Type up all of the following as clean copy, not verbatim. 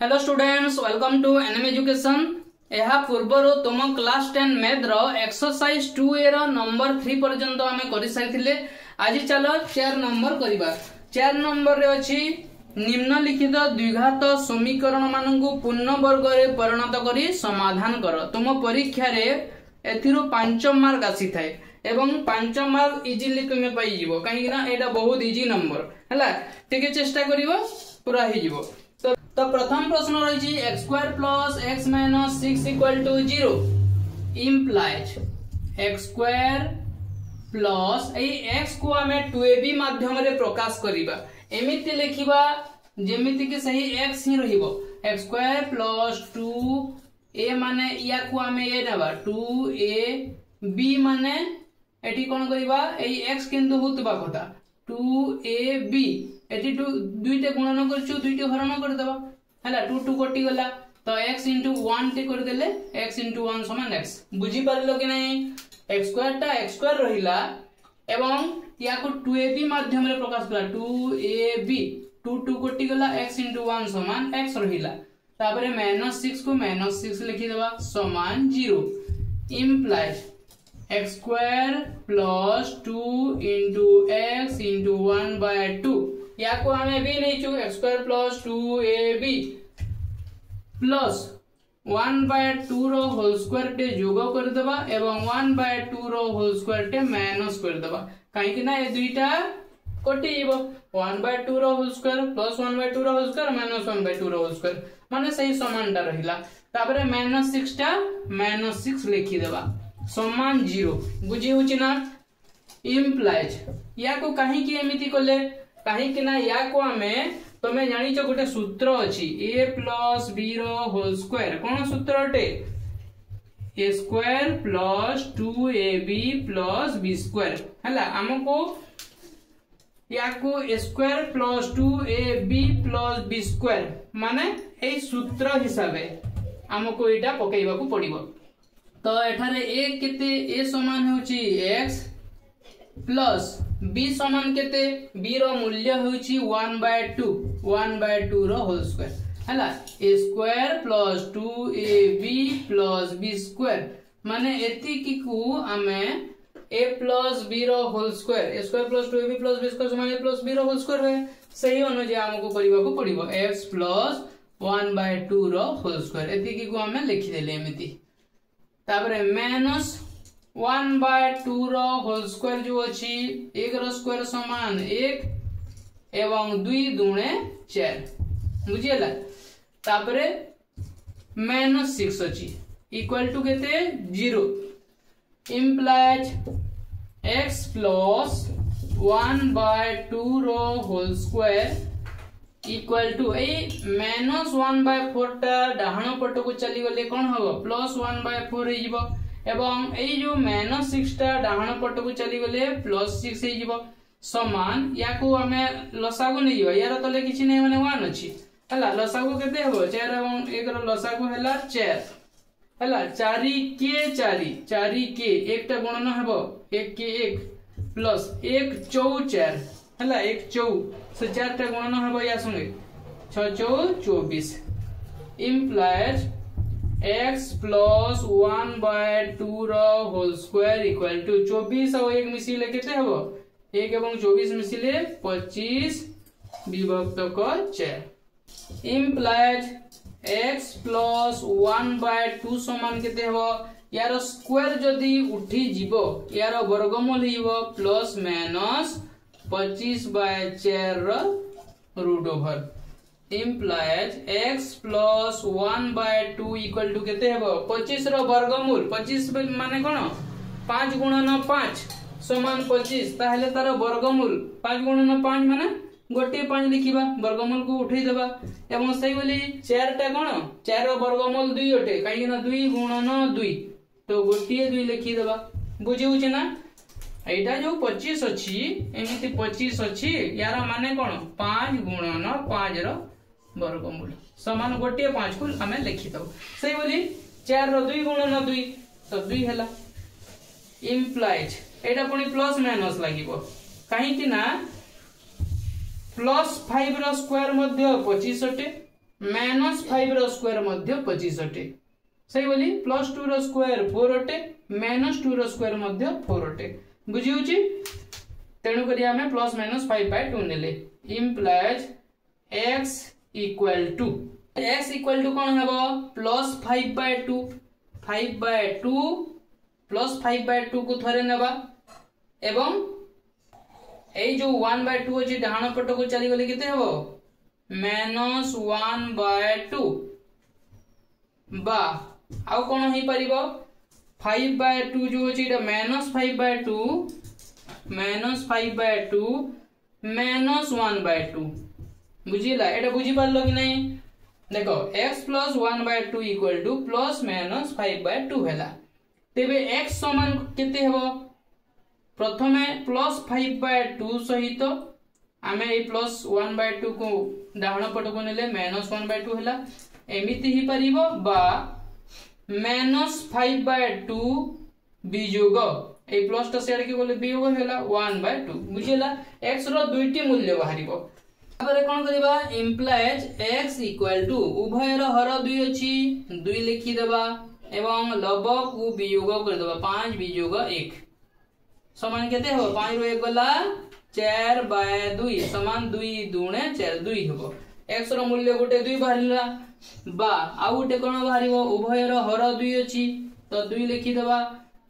Hello students, welcome to NM education. यह पूर्वर तुम क्लास 10 मैथ रो एक्सरसाइज 2A रो नंबर 3 पर्यंत आमे करि सारिथिले। आज चलो 4 नंबर करिबा। 4 नंबर रे अछि निम्नलिखित द्विघात समीकरण मानकु पूर्ण वर्ग रे परिणत करी समाधान कर। तुम परीक्षा रे एथिरु 5 मार्क आसी थाए एवं 5 मार्क इजीली तुमे पाई जिवो, काहे ना एटा बहुत इजी नंबर हला। टिके चेष्टा करिवो पूरा ही जिवो। तो प्रथम प्रश्न रही x square plus x minus 6 equal to 0 implies x square plus x को हमें 2ab माध्यम रे प्रकाश करिबा। एमिति लिखिबा जेमिति कि सही एक्स ही रहिबो। एक्स स्क्वायर प्लस 2a माने या को हमें ए नेबा 2ab माने एठी कोन करिबा एई एक्स किंतु होतबा कथा 2ab एठी दुईटे गुणन करछु दुईटे हरण कर देबा हला 2 2 कटि गला तो x * 1 टे कर देले x * 1 समान x। बुझी परलो कि नहीं? x स्क्वायर टा x स्क्वायर रहिला एवं या को 2ab माध्यम रे प्रकाश कला 2ab 2 2 कटि गला x * 1 समान x रहिला। तापरे -6 को -6 लिखि देबा समान 0 implies x square plus 2 * x * 1/2 या को हमें भी नहीं चु x square plus 2ab plus 1/2 रो होल स्क्वायर टे जोग कर देबा एवं 1/2 रो होल स्क्वायर टे माइनस कर देबा। काहे कि ना ए दुईटा कटि जीवो 1/2 रो होल स्क्वायर प्लस 1/2 रो होल स्क्वायर माइनस 1/2 रो होल स्क्वायर माने सही समानटा रहिला। तापरे -6 टा -6 लिखि देबा समान 0। बुझी होची ना? इम्प्लाइज या को काहे कि एमिति कोले काहे कि ना या को हमें तमे जानि छ गोटे सूत्र अछि a + b रो होल स्क्वायर। कोन सूत्र अटे? a square plus 2ab plus b square हला। हमको या को a square plus 2ab plus b square माने ए सूत्र हिसाबे हमको एटा पकेइबा को पड़िबो। तो एठारे a केते a समान होची x प्लस b समान केते b रो मूल्य होची 1/2 रो होल स्क्वायर हला। a square plus 2ab plus b square माने एति की को हमें a प्लस b रो whole square a square plus 2ab plus b square समान a प्लस b रो होल स्क्वायर है। सही अनुसार हमको करबा को पड़िबो x प्लस 1/2 रो होल स्क्वायर एति की को हमें लिखि देले एमिति। तापरे माइनस 1/2 रो होल स्क्वायर जो अछि 1 रो स्क्वायर समान 1 एवं 2 दूणे 4 बुझियला। तापरे -6 अछि इक्वल टू केते 0 इम्प्लाइज x प्लस 1/2 रो होल स्क्वायर इक्वल टू ए -1/4 टा डाहण पट को चली गले कोन हबो +1/4 हे जिवो एवं ए जो -6 टा डाहण पट को चली गले +6 हे जिवो समान या को हमें लसागु नै जिवो। यार तले किछि नै माने 1 अछि हला। लसागु केते हबो 4 एवं 1 रो लसागु हला 4 हला। 4 के 1 टा गुणन हबो 1 के 1 प्लस 1 4 4 हला 1 4 से 4 टा गुणन हबो या संगे 6 4 24 इम्प्लाइज x प्लस 1/2 रो होल स्क्वायर इक्वल टू 24 और 1 मिसिले केते हबो 1 एवं 24 मिसिले 25 विभक्त क 4 इम्प्लाइज x प्लस 1/2 समान केते हबो यार स्क्वायर जदी उठी जिवो यार वर्गमूल हिबो प्लस माइनस 25/4 रो root over implies x plus 1/2 equal to केते हेबो 25 रो वर्गमूल। 25 माने कोन 5 गुणन 5 समान 25 ताहले तार वर्गमूल 5 गुणन 5 माने गोटे 5 लिखिबा वर्गमूल को उठै देबा एवं सही बोली 4 टा कोन 4 रो वर्गमूल 2 अटे काहे ना 2 गुणन 2 तो गोटे 2 लिखि देबा। बुझी होछ ना? एटा जो 25 अछि एमिति 25 अछि यार माने कोन 5 गुणन 5 रो वर्गमूल समान गोटे 5 को हमें लिखि दो। सही बोली 4 रो 2 गुणन 2 तो 2 हैला इम्प्लाइज एटा पुनी प्लस माइनस लागिबो काहे कि ना +5 रो स्क्वायर मध्ये 25 अटे -5 रो स्क्वायर मध्य 25 अटे सही बोली +2 रो स्क्वायर 4 अटे -2 रो स्क्वायर मध्य 4 अटे बुझी होची तेणु करी हमें +-5/2 नेले इम्प्लाइज x इक्वल टू कौन हेबो +5/2 5/2 +5/2 को थरे नेबा एवं एई जो 1/2 अछि डाहाण पट को चली गले केते हेबो -1/2 बा आउ कोन ही परिबो 5/2 जो अछि एटा -5/2 -1/2 बुझिला एटा बुझी पारलो कि नहीं देखो x + 1/2 इक्वल टू +-5/2 हैला तेबे x समान केते हेबो प्रथमे +5/2 सहित आमे ए +1/2 को डाहाण पट को नेले -1/2 हैला एमिति ही परिबो बा -5/2 वियोग ए प्लस टा सेड के बोले वियोग हैला 1/2 बुझिला x रो दुईटी मूल्य बाहरिबो तापर कोन करबा इम्प्लाइज x इक्वल टू उभय रो हर 2 अछि 2 लिखि देबा एवं लबक को वियोग कर देबा 5 वियोग 1 समान केते हो 5 रो 1 गला 4/2 समान 2 दुणे 4 2 हेबो x रो मूल्य गोटे 2 बाहरिला बा आ गोटे कोन बाहरिबो उभय रो हर 2 अछि तो 2 लिखि देबा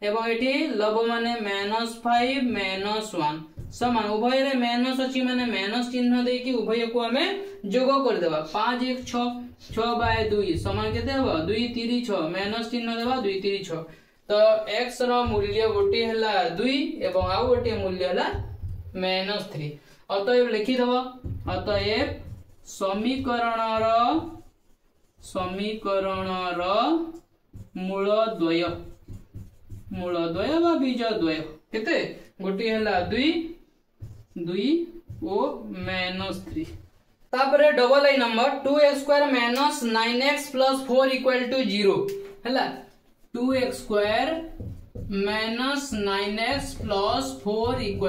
एवं एठी लब माने -5 -1 समान उभय रे माइनस अछि माने माइनस चिन्ह दे कि उभय को हमें जोग कर देबा 5 1 6 6/2 समान केते हेबा 2 3 6 माइनस चिन्ह देबा 2 3 6 तो x रो मूल्य गोटे हला 2 एवं आ गोटे मूल्य हला -3 अतएव लिखि देबा अतएव समीकरण रो मूल द्वय बा बीज द्वय केते गोटे हला 2 ओ -3 तापरे डबल आई नंबर 2x² - 9x + 4 = 0 हला 2x² - 9x + 4 =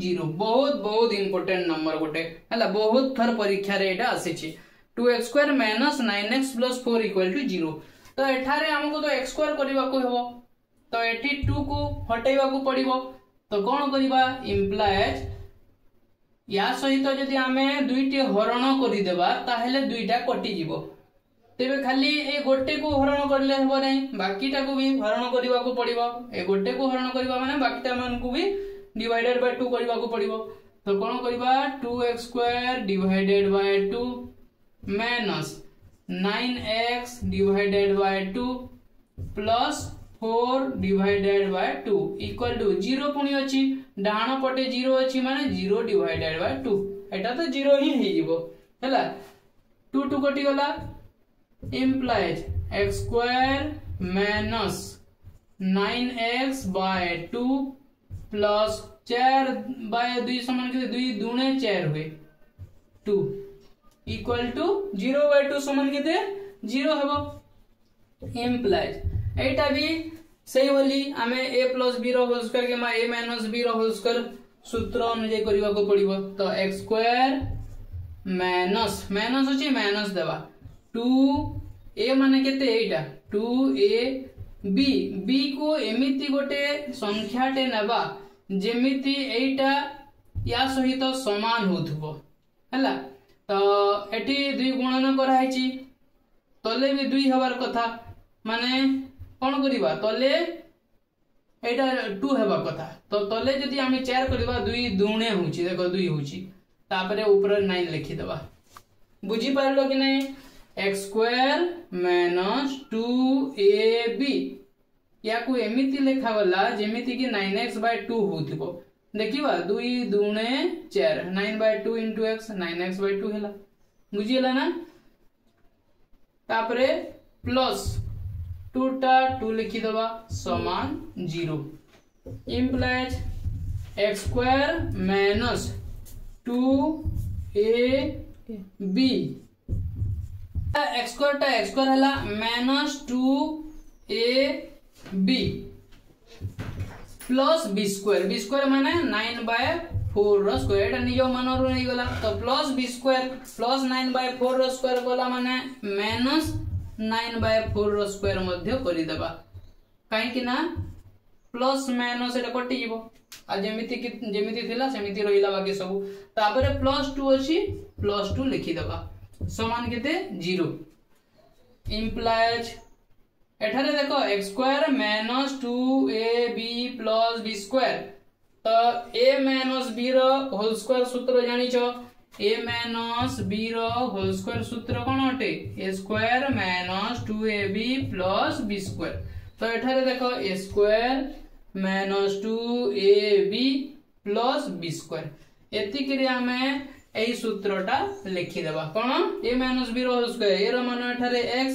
0 बहुत इंपोर्टेंट नंबर गोटे हला बहुत थर परीक्षा रे एटा आसी छी 2x² - 9x + 4 = 0 तो एठारे हमको तो x² करबा को हेबो तो एठी 2 को हटेबा को पड़िबो तो कोन करबा इम्प्लाइज या सहित जदि आमे दुईटी हरण करि देबा ताहेले दुईटा कटि जीवो तेबे खाली ए गोटे को हरण करले हेबो नै बाकीटा को भी हरण करबा को पड़िबो ए गोटे को हरण करबा माने बाकीटा मान को भी डिवाइडेड बाय 2 करबा को पड़िबो तो कोन करबा 2x² / 2 minus 9x / 2 plus 4 / 2 equal to 0 पुनी अछि डाहाण पटे 0 अछि माने 0 / 2 एटा तो 0 ही हे जिवो हला 2 2 कटि गला इम्प्लाइज x² - 9x / 2 प्लस 4/2 समान के 2 दुणे 4 हुए 2 इक्वल टू 0/2 समान केते 0 हेबो इम्प्लाइज एटा भी सही बोली हमें a + b रो होल स्क्वायर के मा a - b रो होल स्क्वायर सूत्र अनुसार करबा को पड़िबो तो x² माइनस अछि माइनस देबा 2a माने केते एटा 2ab b को एमिति गोटे संख्याटे नेबा जेमिति एटा या सहित समान होथबो हला तो एटी 2 गुणन करा हैची तले भी 2 हबार कथा माने कोन करिबा तले एटा 2 हेबा कथा तो तले जदि आमे 4 करिबा 2 दुणे होची देखो 2 होची तापरे ऊपर 9 लिखि देबा बुझी पारलो कि नहीं x² - 2ab या को एमिति लेखा वाला जेमिति कि 9x / 2 होथिबो देखिबा 2 दुणे 4 9/2 * x 9x / 2 हैला बुझिला ना तापरे प्लस 2 टा 2 लिखि देबा समान 0 इम्प्लाइज x² - 2ab x² हला -2ab प्लस b² माने 9/4 4 रो स्क्वायर एटा निजो मान रो नहीं गला तो प्लस b स्क्वायर प्लस 9/4 रो स्क्वायर गला माने माइनस 9/4 रो स्क्वायर मध्ये करि देबा काहे कि ना प्लस माइनस एटा कटि जीवो आ जेमिति थिला सेमिति रहिला बाकी सब तापरे +2 अछि +2 लिखि देबा समान केते 0 इंप्लाइज एठारे देखो x square minus 2ab plus b square तो a माइनस b रो होल स्क्वायर सूत्र जानिछो a माइनस b रो होल स्क्वायर सूत्र कोन अटे a square minus 2ab plus b square तो एठारे देखो a square minus 2ab plus b square एति करी हमें एही सूत्रटा लिखि देबा कोन a माइनस b रो होल स्क्वायर ए रो मान एठारे x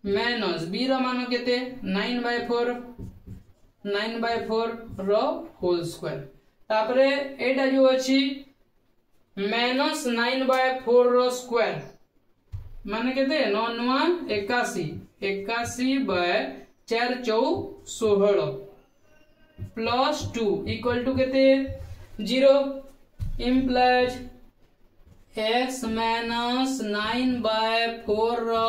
माइनस b रो मान केते 9/4 रो होल स्क्वायर तापरे एटा जो अछि माइनस 9/4 रो स्क्वायर माने केते 9 9 81 81/4 16 प्लस 2 इक्वल टू केते 0 इंप्लाइज x माइनस 9/4 रो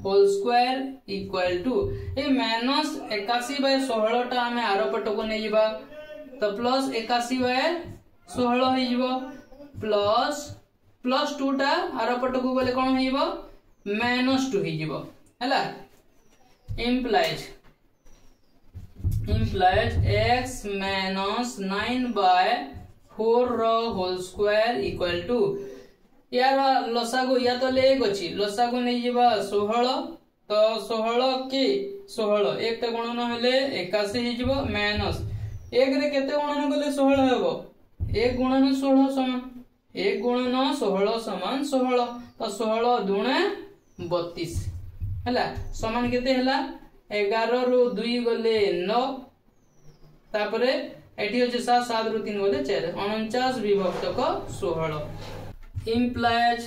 होल स्क्वायर इक्वल टू ए माइनस 81/16 टा हमें आरो पट को नै जिबा तो प्लस 81/16 हो जिवो प्लस 2 टा आरो पट को गले कोन हो जिवो माइनस 2 हो जिवो हला इंप्लाइज x माइनस 9/4 रो होल स्क्वायर इक्वल टू यार लसागु या तो ले गछि लसागु नै जिबा 16 तो 16 के 16 एक त गुणन हेले 81 हि जिवो माइनस 1 रे केते गुणन गले 16 हेबो 1 गुणन 16 समान 1 गुणन 16 समान 16 तो 16 दुणे 32 हला समान केते हला 11 रो 2 गले 9 तापरे एटी होचे 7 7 रो 3 गले 4 49 विभक्त को 16 implies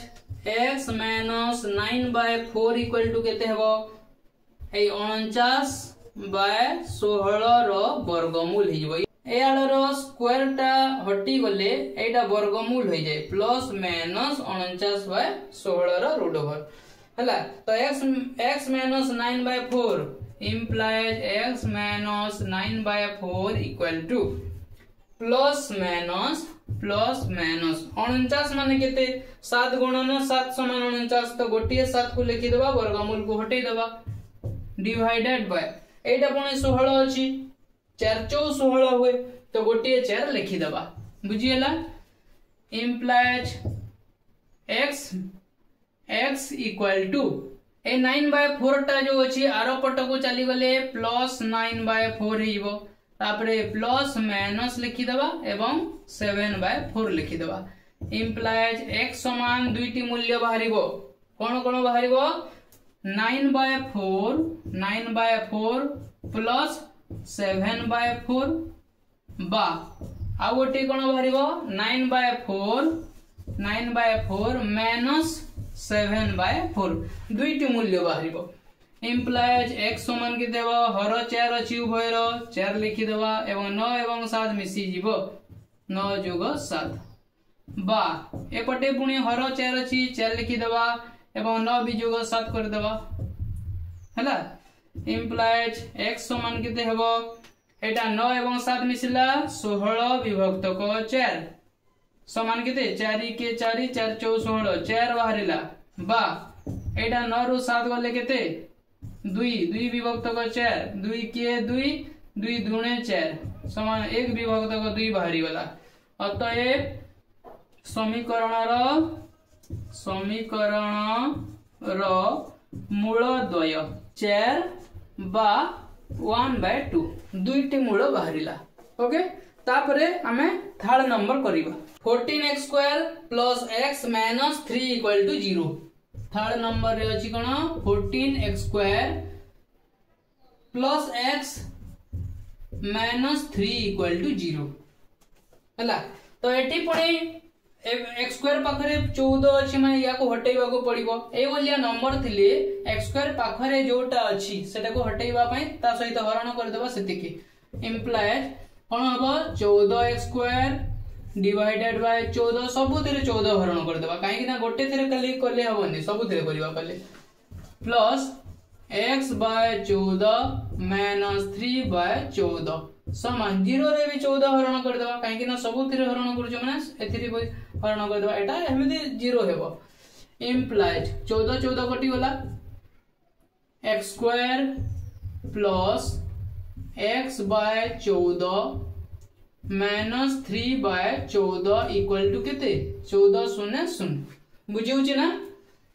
x minus 9/4 equal to केते हेबो ए 49/16 रो वर्गमूल हिजबो ए आलो रो स्क्वायर टा हटी गले एटा वर्गमूल हो जाय प्लस माइनस 49/16 रो रूट ओवर हला तो x minus 9/4 implies x minus 9/4 equal to plus minus 49 माने केते 7 गुणन 7 समान 49 तो गोटिए 7 को लिखि देबा वर्गमूल को हटै देबा डिवाइडेड बाय एटा पुणी 16 अछि 4 4 16 होय तो गोटिए 4 लिखि देबा बुझियला implies x equal to ए 9/4 टा जो अछि आरो पट को चली गले प्लस 9/4 हिबो तापरे प्लस माइनस लिखि देबा एवं 7/4 लिखि देबा इंप्लाइज x समान दुईटी मूल्य बाहरिबो कोन कोन बाहरिबो 9/4 प्लस 7/4 बा आ गोटी कोन बाहरिबो 9/4 माइनस 7/4 दुईटी मूल्य बाहरिबो इंप्लाइज x समान के देबा हर 4 अछि उभयर 4 लिखि देबा एवं 9 एवं 7 मिसी जीवो 9 + 7 बा एपटे पुणी हर 4 अछि 4 लिखि देबा एवं 9 भी + 7 कर देबा हला इंप्लाइज x समान के हेबो एटा 9 एवं 7 मिसिला 16 विभक्त को 4 समान केते 4 के 4 4 4 16 4 बाहरिला बा एटा 9 रु 7 गले केते 2 2 विभक्त को 4 2 के 2 2 दुणे 4 समान 1 विभक्त को 2 बाहरी गला अतएव समीकरण रो मूल द्वय 4 बा 1/2 दुईटी मूल बाहरिला ओके तापरे हमें थर्ड नंबर करिबा 14x² plus x minus 3 equal to 0 third number रे अछि कोन 14x² plus x minus 3 equal to 0 हला तो एटी पुणी x² पाखरे 14 अछि माने या को हटेबा को पड़िबो ए बोलिया नंबर थिले x² पाखरे जोटा अछि सेटा को हटेबा पई ता सहित हरण कर देबा सेतिकी इंप्लाइज कोन हबो 14x² डिवाइडेड बाय 14 सबुथिरे 14 हरण कर देबा काहे कि ना गोटे थिरे खाली करले हबनी सबुथिरे करबा पले plus x by 14 minus 3 by 14 समान 0 रे भी 14 हरण कर देबा काहे कि ना सबुथिरे हरण करजो माने एथिरे हरण कर देबा एटा एमिति 0 हेबो इम्प्लाइड 14 14 कटि गला x square plus x by 14 minus 3 by 14 equal to केते 14 शून्य शून्य बुझिउछि ना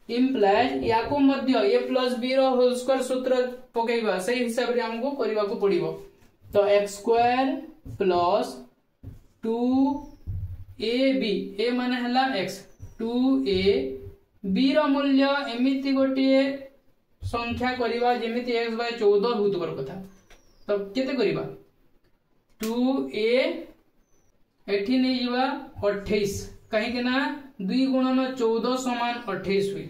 इम्प्लाइड याको मध्य a प्लस b रो होल स्क्वायर सूत्र पकेइबा सही हिसाब रे हमको करबा को पड़िबो तो x square plus 2ab a माने हला x 2a b रो मूल्य एमिति गोटिए संख्या करबा जेमिति x बाय 14 होतबर कथा तो केते करबा 2a एठी नै जीवा 28 कहीं के ना 2 गुणन 14 समान 28 हुई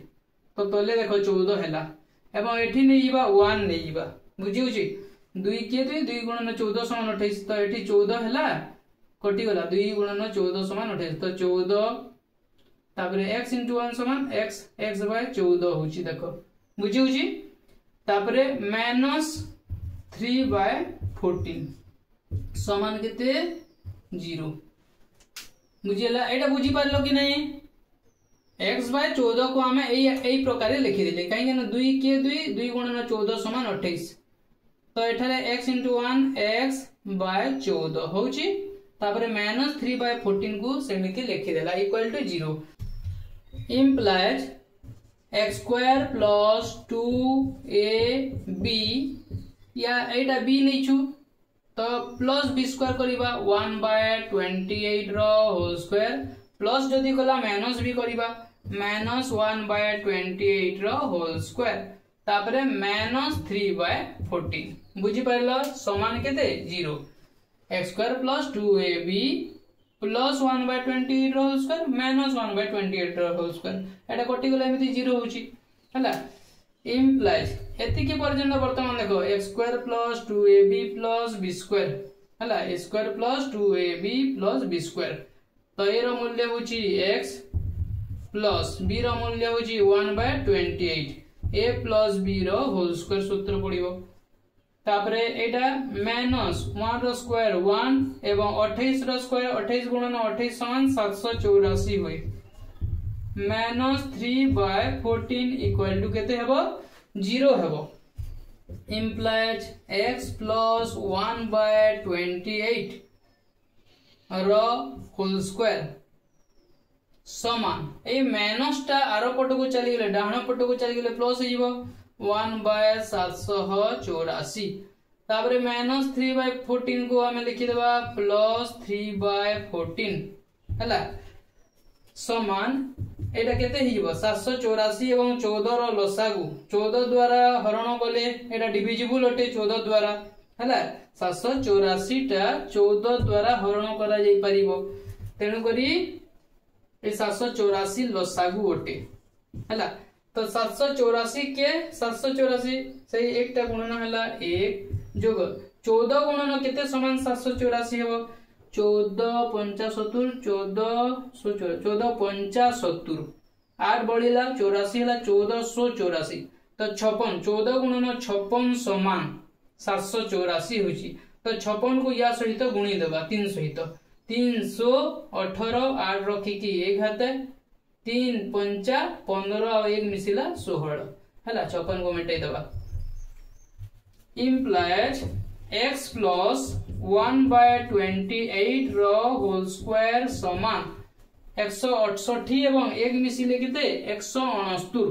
तो तले देखो 14 हैला एवं एठी नै जीवा 1 नै जीवा बुझिउछि 2 के 2 गुणन 14 समान 28 तो एठी 14 हैला कटि गला 2 गुणन 14 समान 28 तो 14 तापरे x * 1 समान x x बाय 14 होछि देखो बुझिउछि तापरे माइनस 3 बाय 14 समान केते 0 बुझिला एटा बुझी पारलो कि नहीं x बाय 14 को हमें एई प्रकार लिखि देले काहे ना 2 के 2 गुणन 14 समान 28 तो एठारे x * 1 x बाय 14 होछि तापरे माइनस 3 बाय 14 को सेमिति लिखि देला equal to 0 implies x square plus 2ab या एटा b नै छु तो प्लस b स्क्वायर करिबा 1 बाय 28 रो होल स्क्वायर प्लस जदी कला माइनस b करिबा माइनस 1 बाय 28 रो होल स्क्वायर तापरे माइनस 3 बाय 14 बुझी पाइलो समान केते 0 x square plus 2ab plus 1 bye 28 रो होल स्क्वायर माइनस 1 बाय 28 रो होल स्क्वायर एटा कटि गला एमिति 0 होची हला इम्प्लाइज एति के पर्यंत वर्तमान देखो x square plus 2ab plus b square हला a square plus 2ab plus b square तो ए रो मूल्य होची x प्लस b रो मूल्य होची 1 बाय 28 a प्लस b रो होल स्क्वायर सूत्र पड़िबो तापरे एटा माइनस 1 रो स्क्वायर 1 एवं 28 रो स्क्वायर 28 गुणन 28 समान 784 होई माइनस 3 बाय 14 इक्वल टू केते हेबो 0 हेबो इम्प्लाइज x प्लस 1 बाय 28 रो होल स्क्वायर समान ए माइनस टा आरो पट को चली गेले डाहण पट को चली गेले प्लस हो जीवो 1 बाय 784 तापरे माइनस 3 बाय 14 को हमें लिखि देबा प्लस 3 बाय 14 हला समान एटा केते हि जीवो 784 एवं 14 रो लसागु 14 द्वारा हरण गले एटा डिविजिबल अटे 14 द्वारा हला 784 टा 14 द्वारा हरण करा जाई परिबो तेनु करी ए 784 लसागु अटे हला तो 784 के 784 सही एकटा गुणन हला 1 जोग 14 गुणन केते समान 784 हेबो 14 75 14 75 8 बढ़िला 84 हला 1484 तो 56 14 गुणन 56 समान 784 होची तो 56 को या सहित गुणी देबा 3 सहित 318 8 रखी की 1 हाते 3 5 15 और 1 मिसिला 16 हला 56 को मिटाई देबा इम्प्लाइज x प्लस 1 बाय 28 रो होल स्क्वायर समान 168 एवं 1 मिसिले केते 169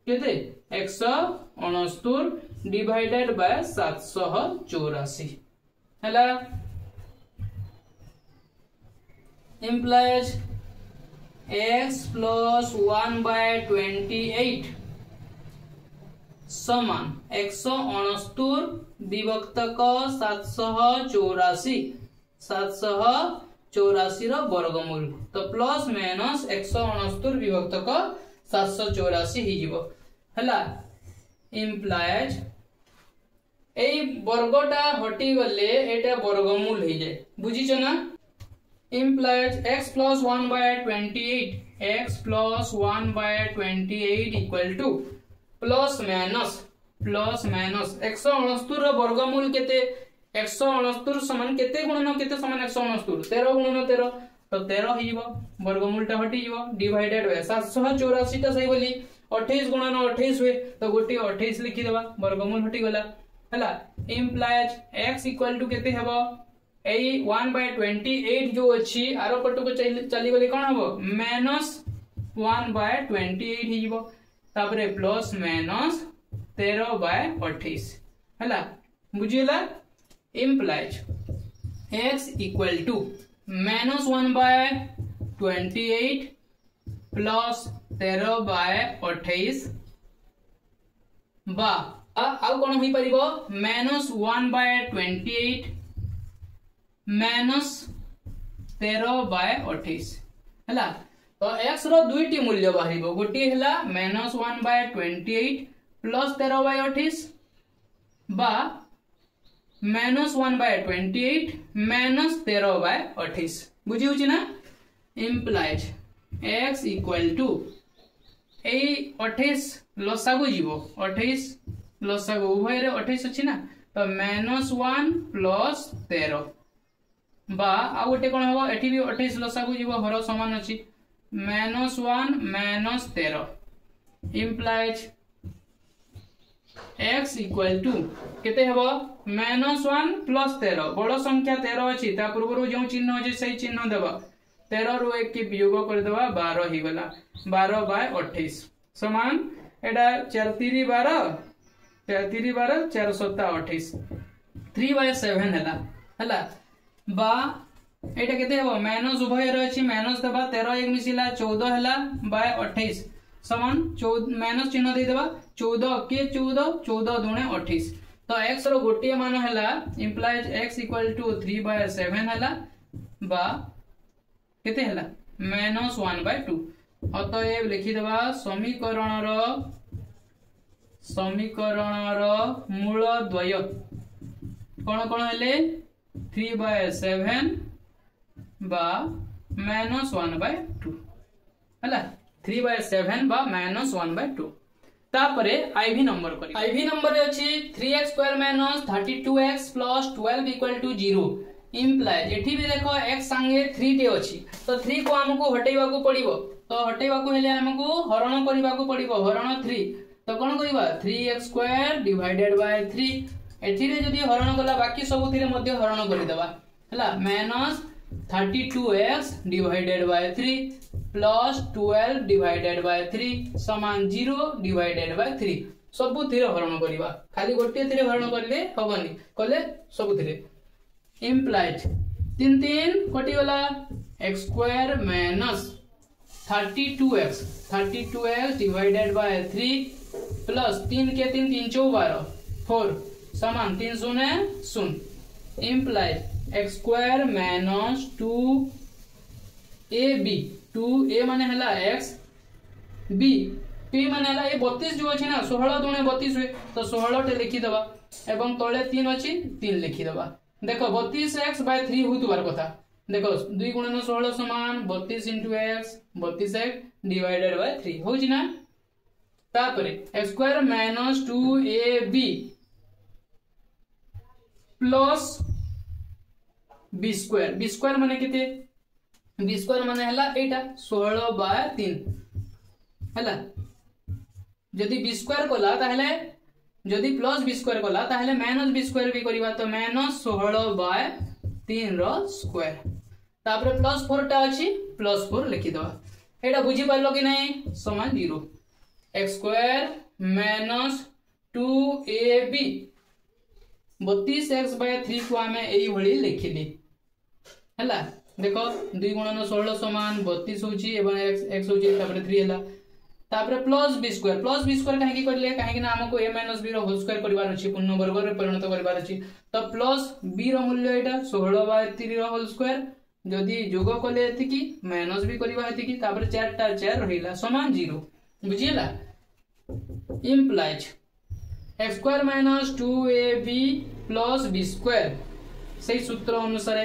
केते 169 डिवाइडेड बाय 784 हला इम्प्लाइज x प्लस 1 बाय 28 समान 169 विभक्तक 784 रो वर्गमूल तो प्लस माइनस 169 विभक्तक 784 हि जीवो हला इम्प्लाइज एई वर्गटा हटी गले एटा वर्गमूल हि जाय बुझिछ ना implies x plus 1 by 28 x plus 1 by 28 equal to plus minus 169 रो वर्गमूल केते 169 समान केते गुणन केते समान 169 13 गुणन 13 तो 13 हिबो वर्गमूल टा हटि जिवो डिवाइडेड बाय 784 टा सही बोली 28 गुणन 28 हुए तो गोटी 28 लिखि देबा वर्गमूल हटि गला हला implies x equal to केते हेबो ए 1 by 28 जो अछि आरो पटु को चली गली कोन हबो माइनस 1 by 28 हिबो तापरे प्लस माइनस 13 by 28 हला बुझिला implies x equal to minus 1 by 28 plus 13 by 28 बा आउ कोन होई परिबो minus 1 by 28 minus 13 by 28 हला तो x रो दुईटी मूल्य बाहिबो गोटी हला minus 1 by 28 plus 13 by 28 बा minus 1 by 28 minus 13 by 28 बुझी होची ना implies x equal to ए 28 लसागु जीवो 28 लसागु उभय रे 28 अछि ना तो minus 1 plus 13 बा आ गोटे कोन हबो एठी भी 28 लसागु जीवो हर समान अछि minus 1 minus 13 implies x equal to केते हबो minus 1 plus 13 बड़ संख्या 13 अछि ता पूर्व जो चिन्ह अछि सही चिन्ह देबा 13 रो 1 के वियोग कर देबा 12 ही गला 12 by 28 समान एडा 4 3 12 4 3 12 4 7 28 3 by 7 हला बा एटा केते हबो माइनस उभय रे अछि माइनस देबा 13 1 मिसिला 14 हला बाय 28 समान माइनस चिन्ह दे देबा 14 के 14 14 दुणे 28 तो x रो गोटिए मान हला implies x equal to 3 by 7 हला बा केते हला minus 1 by 2 अतएव लिखि देबा समीकरण रो मूल द्वय कोन कोन हले 3 by 7 बा minus 1 by 2 हला 3 by 7 बा minus 1 by 2 तापरे IV नंबर करी IV नंबर रे अछि 3x square minus 32x plus 12 equal to 0 implies एठी भी देखो x संगे 3 टे अछि तो 3 को हमको हटेइबा को पड़िबो तो हटेइबा को हेले हमको हरण करिबा को पड़िबो हरण 3 तो कोन करिबा 3x स्क्वायर डिवाइडेड बाय 3 एठी रे जदी हरण कला बाकी सब थिरे मध्ये हरण करि देबा हला minus 32x divided by 3 plus 12 divided by 3 समान 0 डिवाइडेड बाय 3 सब थिरे हरण करिबा खाली गोटे थिरे हरण करले होबनी कले सब थिरे implied 3 3 कटि गला x square minus 32x divided by 3 plus 3 के 3 3 12 4 समान 3 0 0 implied x square minus 2ab 2a माने हला x b p माने हला ए 32 जो अछि ना 16 दुणे 32 हुए तो 16 टे लिखि देबा एवं तळे 3 अछि 3 लिखि देबा देखो 32x by 3 होतुबार कथा देखो 2 गुणन 16 समान 32 into x 32x divided by 3 होछि ना तापरे x square minus 2ab plus b square माने केते b स्क्वायर माने हला एटा 16 बाय 3 हला जदी b स्क्वायर कोला ताहले जदी प्लस b स्क्वायर कोला ताहले माइनस b स्क्वायर भी करिबा तो माइनस 16 बाय 3 रो स्क्वायर तापरे प्लस 4 टा अछि प्लस 4 लिखि दवा एटा बुझी पारलो कि नहीं समान 0 x square minus 2ab 32x by 3 को हमें एई भली लिखिली हला देखो 2 गुणन 16 समान 32 होची एवं x होची तापर 3 हला तापर प्लस b स्क्वायर काहे की करले काहे कि ना हमको a b रो होल स्क्वायर परिवार अछि पूर्ण वर्ग रे परिणत परिवार अछि तो प्लस b रो मूल्य एटा 16 by 3 रो होल स्क्वायर जदी जोग कले एथि की माइनस भी करबा एथि की तापर 4 टा 4 रहिला समान 0 बुझियला implies x square minus 2ab plus b square सही सूत्र अनुसार a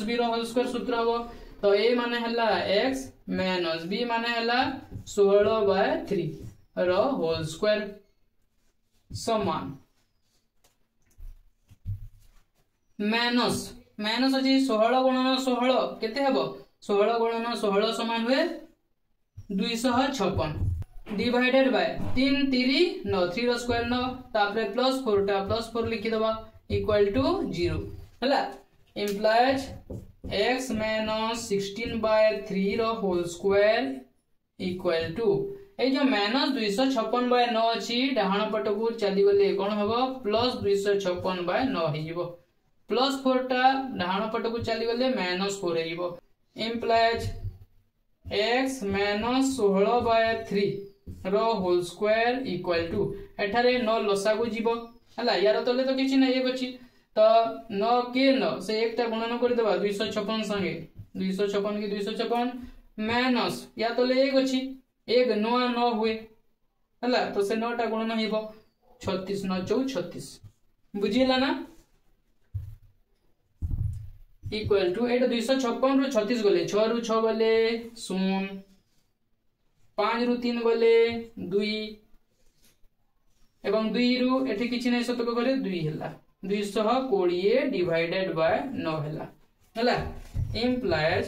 b रो होल स्क्वायर सूत्र हबो तो ए माने हला x माइनस b माने हला 16/3 रो होल स्क्वायर समान माइनस माइनस अछि 16 गुणन 16 केते हेबो 16 गुणन 16 समान हुए 256 डिवाइडेड बाय 3 3 9 3 रो स्क्वायर 9 तापरे प्लस 4 टा प्लस 4 लिखि दबा इक्वल टू 0 हला implies x माइनस 16/3 रो होल स्क्वायर इक्वल टू ए जो माइनस 256/9 अछि डाहाण पट को चली गले कोन हबो प्लस 256/9 हे जिवो प्लस 4 टा डाहाण पट को चली गले माइनस 4 हे जिवो implies x माइनस 16/3 रो होल स्क्वायर इक्वल टू एठारे 9 लसा को जीवो हला यार तले तो किछि नै एक अछि तो 9 के 9 से एक टा गुणन कर देबा 256 संगे 256 की 256 माइनस या तले एक अछि एक 9 9 हुए हला तो से 9 टा गुणन हेबो 36 9 36 बुझिला ना इक्वल टू एटा 256 रु 36 गले 6 रु 6 गले 0 5 रु 3 गले 2 एवं 2 रु एठी किछि नै सतक गले 2 हला 220 डिवाइडेड बाय 9 हला हला implies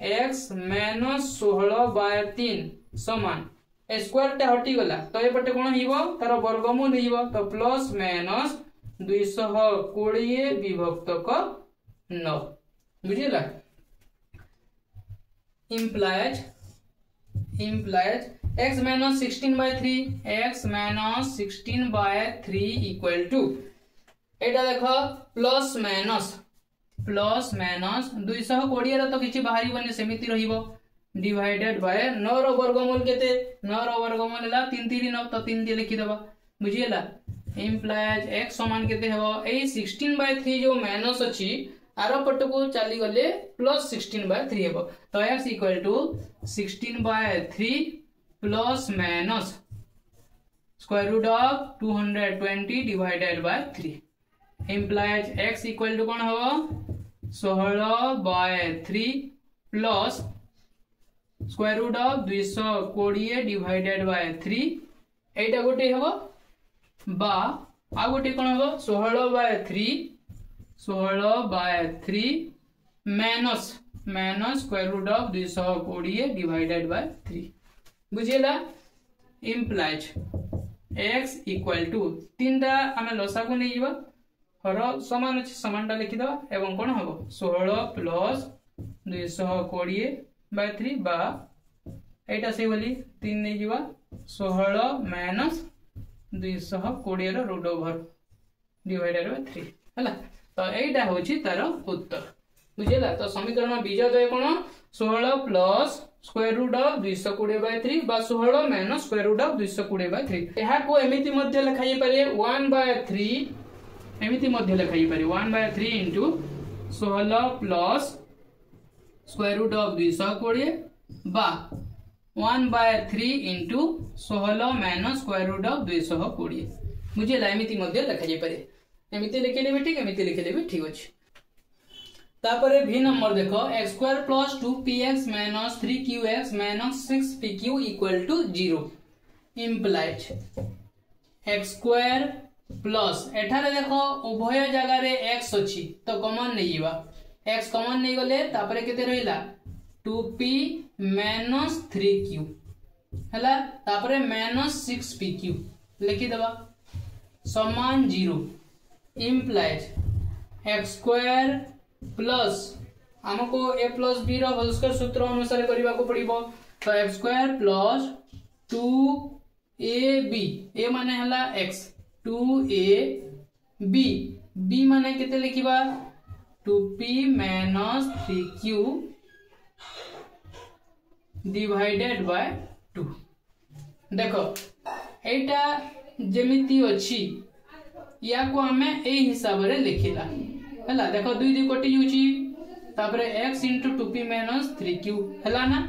x माइनस 16/3 समान ए स्क्वायर टा हटी गला तो ए पटे कोन हिबो तार वर्गमूल हिबो तो प्लस माइनस 220 विभक्त क 9 बुझिला implies x minus 16/3 x minus 16/3 equal to एटा देखो प्लस माइनस 220 रो तो किछि बाहरी बने समिति रहिबो डिवाइडेड बाय 9 रो वर्गमूल केते 9 रो वर्गमूल हला 3 3 9 तो 3 दे लिखि देबा बुझियला implies x समान केते हेबो ए 16/3 जो माइनस अछि आरो पट को चली गले प्लस 16/3 हेबो तो x equal to 16/3 plus minus square root of 220 divided by 3 implies x equal to कोन हो 16/3 plus square root of 220 divided by 3 एटा गोटे हेबो बा आ गोटे कोन हो 16/3 minus square root of 220 divided by 3 बुझिला implies x इक्वल टू तीनटा हमें लसा को नै जीवा हर समान अछि समानटा लिखि दबा एवं कोन हबो 16 प्लस 220/3 बा एटा से बोली 3 नै जीवा 16 माइनस 220 रो रूट ओवर डिवाइडेड बाय 3 हला तो एटा होछि तार उत्तर बुझिला तो समीकरण बीजा दय कोन 16 प्लस स्क्वायर रूट ऑफ 220/3 बा 16 माइनस स्क्वायर रूट ऑफ 220/3 एहा को एमिति मध्ये लिखाई पारे 1/3 एमिति मध्ये लिखाई पारे 1/3 into 16 plus square root of 220 बा 1/3 into 16 minus square root of 220 बुझिला एमिति मध्ये लिखाई पारे एमिति लिखले भी ठीक एमिति लिखले भी ठीक अछि तापरे v नंबर देखो x square plus 2px minus 3qx minus 6pq equal to 0 implies x square plus एठारे देखो उभय जगह रे x अछि तो कॉमन नै जीवा x कॉमन नै गले तापरे केते रहिला 2p माइनस 3q हला तापरे माइनस 6pq लिखि देबा समान 0 implies x स्क्वायर प्लस हमको a प्लस b रो होल स्क्वायर सूत्र अनुसार करबा को पड़िबो तो x square plus 2ab a माने हला x 2ab b माने केते लिखिबा 2p minus 3q divided by 2 देखो एटा जेमिति अछि या को हमें ए हिसाब रे लिखिला हला देखो 2 2 कटि जुची तापरे x * 2p - 3q हला ना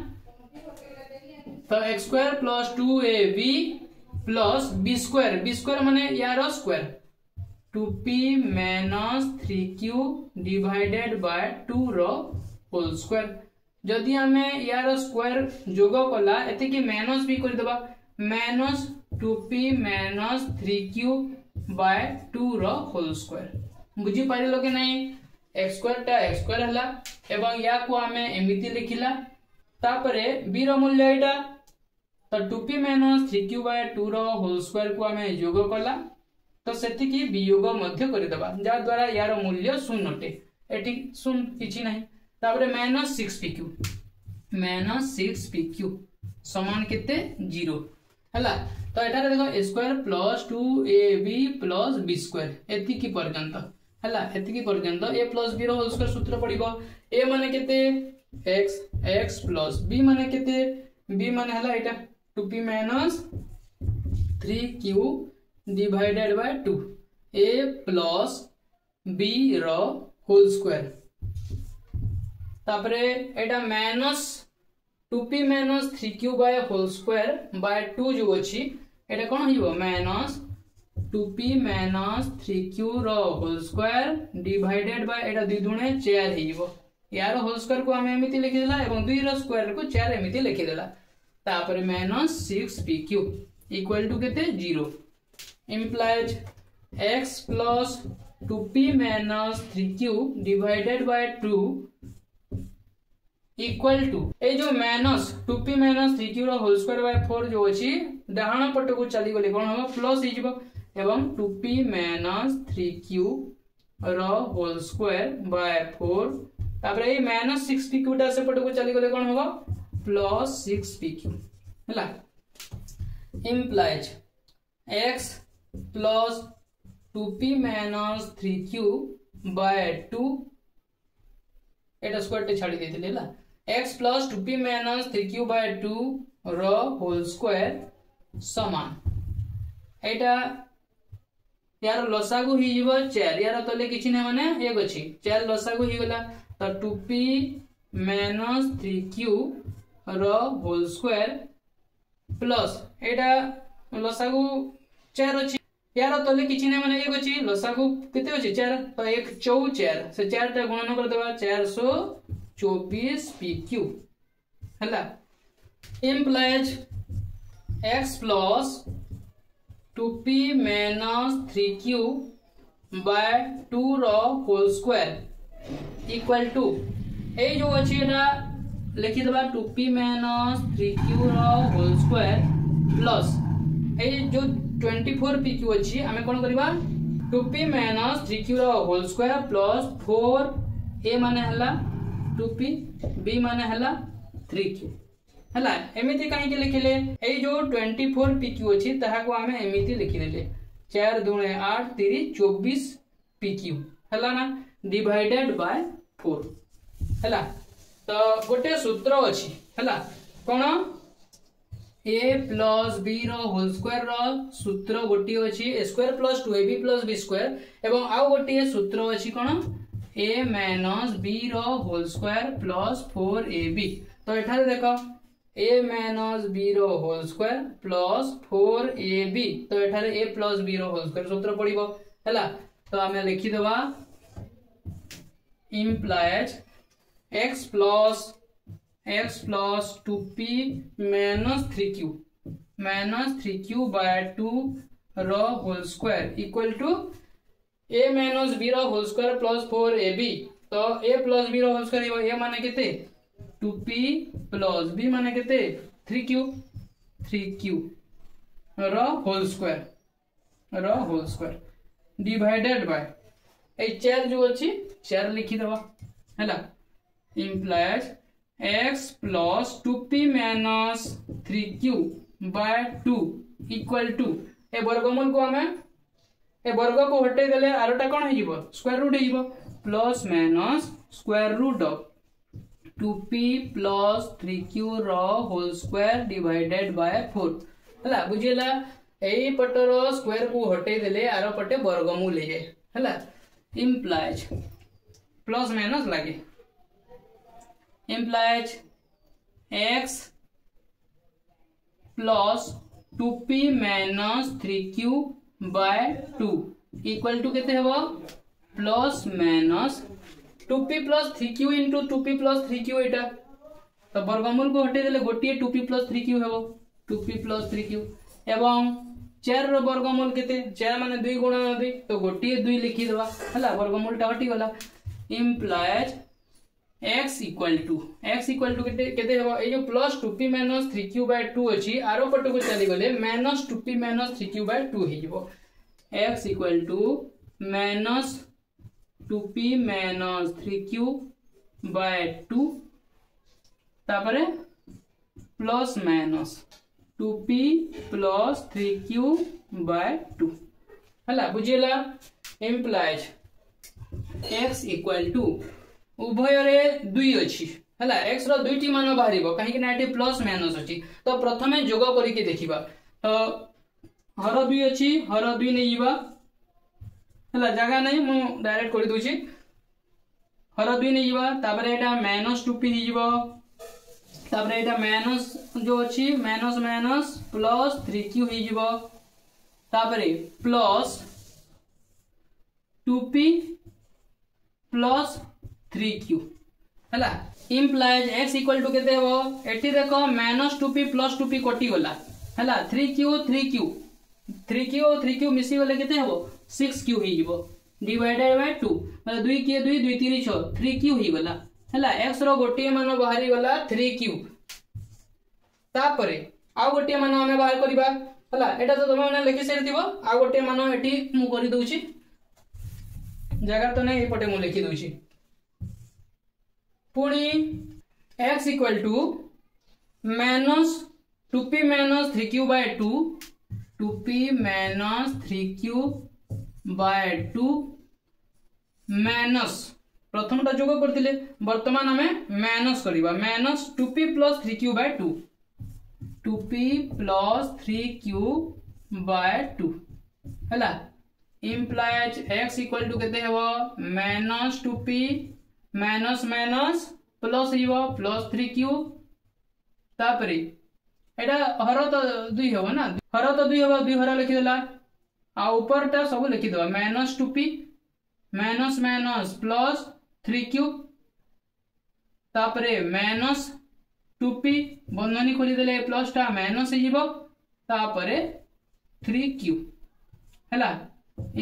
तो x square plus 2ab plus b square माने यार square 2p - 3q divided by 2 रो होल स्क्वायर जदि आमे यार स्क्वायर जोग कला एति कि माइनस भी कर देबा minus 2p minus 3q by 2 रो होल स्क्वायर बुझी पारिलो कि नहीं x स्क्वायर टा x स्क्वायर हला एवं या को आमे एमिति लिखिला तापरे b रो मूल्य एटा तो 2p माइनस 3q बाय 2 रो होल स्क्वायर को आमे जोग कला तो सेति की वियोग मध्य कर देबा जा द्वारा यार मूल्य शून्य अटे एटी शून्य किछि नहीं तापरे माइनस 6pq समान केते 0 हला तो एटारे देखो a square plus 2ab plus b square एति की पर्यंत हला एति की पर्यंत a प्लस b रो होल स्क्वायर सूत्र पड़िबो a माने केते x प्लस b माने केते b माने हला एटा 2p minus 3q divided by 2 a plus b रो होल स्क्वायर तापरे एटा minus 2p minus 3q by whole square by 2 जो अछि एटा कोन हिबो माइनस 2p माइनस 3q रो होल स्क्वायर डिवाइडेड बाय एटा 2 दुणे 4 हिबो यार होल स्क्वायर को हम एमिति लिखि देला एवं 2 रो स्क्वायर को 4 एमिति लिखि देला तापरे माइनस 6pq इक्वल टू केते 0 implies x plus 2p minus 3q divided by 2 equal to ए जो माइनस 2p माइनस 3q रो होल स्क्वायर बाय 4 जो अछि डाहाण पट को चली गले कोन हो प्लस हि जिवो एवं 2p माइनस 3q रो होल स्क्वायर बाय 4 तापर ए माइनस 6pq टा से पट को चली गले कोन हो प्लस 6pq हला implies x plus 2p minus 3q by 2 Etah square टे छाडी देथिले हला x plus 2p minus 3q by 2 रो होल स्क्वायर समान एटा यार लसागु हि जीव 4 यार तले किछि नै माने 1 अछि 4 लसागु हि गला त 2p minus 3q रो होल स्क्वायर प्लस एटा लसागु 4 अछि यार तले किछि नै माने 1 अछि लसागु केते अछि 4 तो 1 4 से 4 टा गुणन कर देबा 424 pq हला implies x plus 2p minus 3q by 2 रो होल स्क्वायर इक्वल टू ए जो अछि एटा लिखि देबा 2p minus 3q रो होल स्क्वायर प्लस ए जो 24pq अछि हमें कोन करबा 2p minus 3q रो होल स्क्वायर प्लस 4a माने हला 2p b माने हला 3q हला एमिति काहे के लिखिले ए जो 24pq अछि ताहा को हमें एमिति लिखि देले 4 2 8 3 24pq हला ना डिवाइडेड बाय 4 हला तो गोटे सूत्र अछि हला कोन a plus b रो होल स्क्वायर रो सूत्र गोटी अछि a square plus 2ab plus b square एवं आउ गोटी सूत्र अछि कोन a माइनस b रो होल स्क्वायर प्लस 4ab तो एठारे देखो a माइनस b रो होल स्क्वायर प्लस 4ab तो एठारे a प्लस b रो होल स्क्वायर सूत्र पड़िबो हला तो हमें लिखि देबा implies x plus 2p minus 3q by 2 रो whole square equal to a minus b रो होल स्क्वायर प्लस 4ab तो a plus b रो होल स्क्वायर a माने केते 2p प्लस b माने केते 3q रो होल स्क्वायर डिवाइडेड बाय ए 4 जो अछि 4 लिखि देबा हला implies x plus 2p minus 3q by 2 equal to ए वर्गमूल को हमें ए वर्ग को हटे देले आरोटा कोन हे जीवो स्क्वायर रूट हे जीवो plus minus square root of 2p plus 3q रो होल स्क्वायर डिवाइडेड बाय 4 हला बुझिला एई पटरो स्क्वायर को हटे देले आरो पटे वर्गमूल हे जाय हला implies प्लस माइनस लागे implies x plus 2p minus 3q by 2 equal to केते हेबो plus minus 2p plus 3q into 2p plus 3q एटा तो वर्गमूल को हटे देले गोटे 2p + 3q हेबो 2p + 3q एवं 4 रो वर्गमूल केते 4 माने 2 गुणन 2 तो गोटे 2 लिखि देबा हला वर्गमूल टा हटी गला implies x equal to केते हेबो ए जो प्लस 2p - 3q/2 अछि आरो पट को चली गले -2p - 3q/2 हे जिवो x equal to -2p - 3q/2 तापरे प्लस माइनस 2p + 3q/2 हला बुझिला implies x equal to उभय रे 2 अछि हला x रो दुईटी मान बाहरिबो काहे कि ना एटी प्लस माइनस अछि तो प्रथमे जोग करि के देखिबा तो हर 2 अछि हर 2 नै जिबा हला जगह नै मु डायरेक्ट करि दोछि हर 2 नै जिबा तापरे एटा -2p हि जिवो तापरे एटा माइनस जो अछि माइनस माइनस प्लस 3q हि जिवो तापरे प्लस 2p + 3q हला implies x equal to केते हो एठी देखो -2p + 2p कटि गला हला 3q और 3q मिसी गले केते हो 6q हि जिवो डिवाइडेड बाय 2 मतलब 2 के 2 2 3 6 3q हि गला हला x रो गोटे मान बाहरी गला 3q तापरे आ गोटे मान हमें बाहर करबा हला एटा तो तुम माने लिखि सेर दिबो आ गोटे मान एठी मु करि दोछि जगह तो नै एपटे मु लिखि दोछि पुणी x equal to -2p - 3q/2 2p - 3q/2 minus प्रथमटा जोग करथिले वर्तमान हमें माइनस करबा -2p + 3q/2 2p + 3q/2 हला implies x equal to केते हेबो -2p माइनस माइनस प्लस हिबो प्लस 3q तापरे एटा हर तो 2 हेबो ना हर तो 2 हेबो 2 हर लिखि देला आ ऊपरटा सब लिखि दो -2p minus minus plus 3q तापरे -2p बंधनी खोली देले प्लस टा माइनस हिबो तापरे 3q हला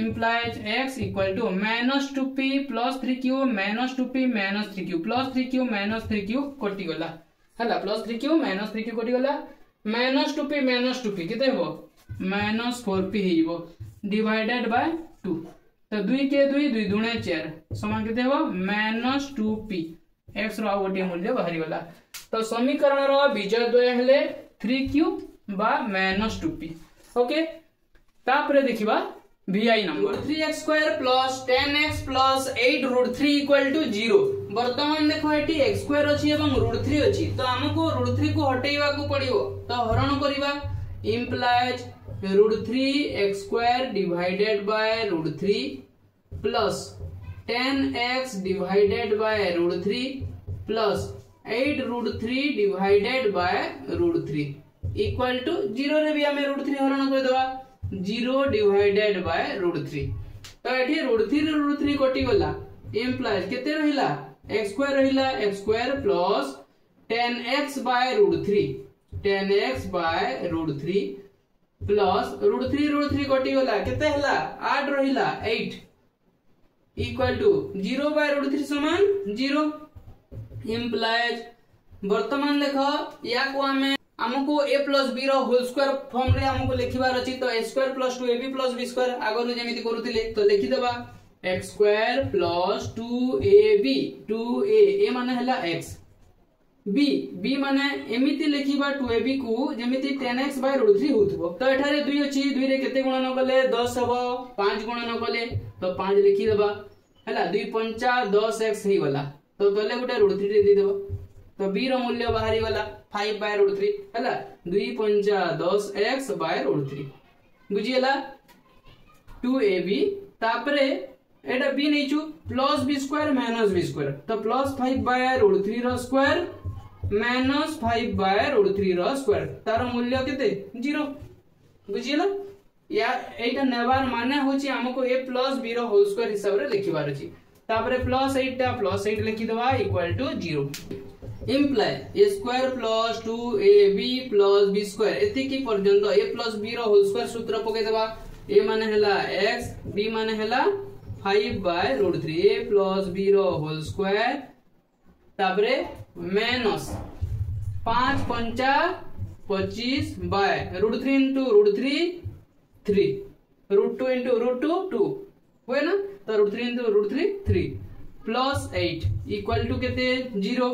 implies x equal to -2p + 3q -2p - 3q + 3q - 3q कटि गला हला +3q - 3q कटि गला -2p - 2p केते हेबो -4p हिबो डिवाइडेड बाय 2 तो 2 के 2 2 दुणे 4 समान केते हेबो -2p x रो गोटे मूल्य बाहरी गला तो समीकरण रो बीज द्वय हेले 3q बा -2p ओके तापरे देखिबा vi नंबर 3x² + 10x + 8√3 = 0 वर्तमान देखो एटी x² अछि एवं √3 अछि तो हमको √3 को हटेइबा को पड़िबो तो हरण करिबा implies √3x² divided by √3 plus 10x divided by √3 plus 8√3 divided by √3 equal to 0 रे भी हमें √3 हरण कर देबा 0 डिवाइडेड बाय √3 तो एठी √3 कटि गला implies केते रहिला x² रहिला x² plus 10x bye √3 10x bye √3 plus √3 कटि गला केते हला 8 रहिला 8 इक्वल टू 0 बाय √3 समान 0 implies वर्तमान देखो या को हमें हमको a + b रो होल स्क्वायर फॉर्म रे हमको लिखिबार अछि तो a² + 2ab + b² आगरु जेमिति करूतिले तो लिखि देबा x² + 2ab 2a ए माने हला x b माने एमिति लिखिबा 2ab को जेमिति 10x बाय √3 होतबो तो एठारे 2 अछि 2 रे केते गुणन कले 10 हबो 5 गुणन कले तो 5 लिखि देबा हला 2 5 10x हे गला तो तले गुटे √3 दे देबो तो b रो मूल्य बाहरी गला 5 बाय √3 हला 2 5 10x बाय √3 बुझियला 2ab तापरे एटा b नैचु प्लस b² - b² तो प्लस 5 बाय √3 रो स्क्वायर माइनस 5 बाय √3 रो स्क्वायर तार मूल्य केते 0 बुझियला या एटा नेबार माने होची हमको a + b रो होल स्क्वायर हिसाब रे लिखिबार अछि तापरे +8 टा +8 लिखि दबा equal to 0 implies A square plus 2ab plus B square एतिकी पर्यंत ए प्लस बी रो होल स्क्वायर सूत्र पके देबा ए माने हला x b माने हला 5/√3 a प्लस b रो होल स्क्वायर तापरे माइनस 5 पंचा 25/√3 into √3 3 √2 into √2 2 हुए ना तो √3 into √3 3 प्लस 8 इक्वल टू केते 0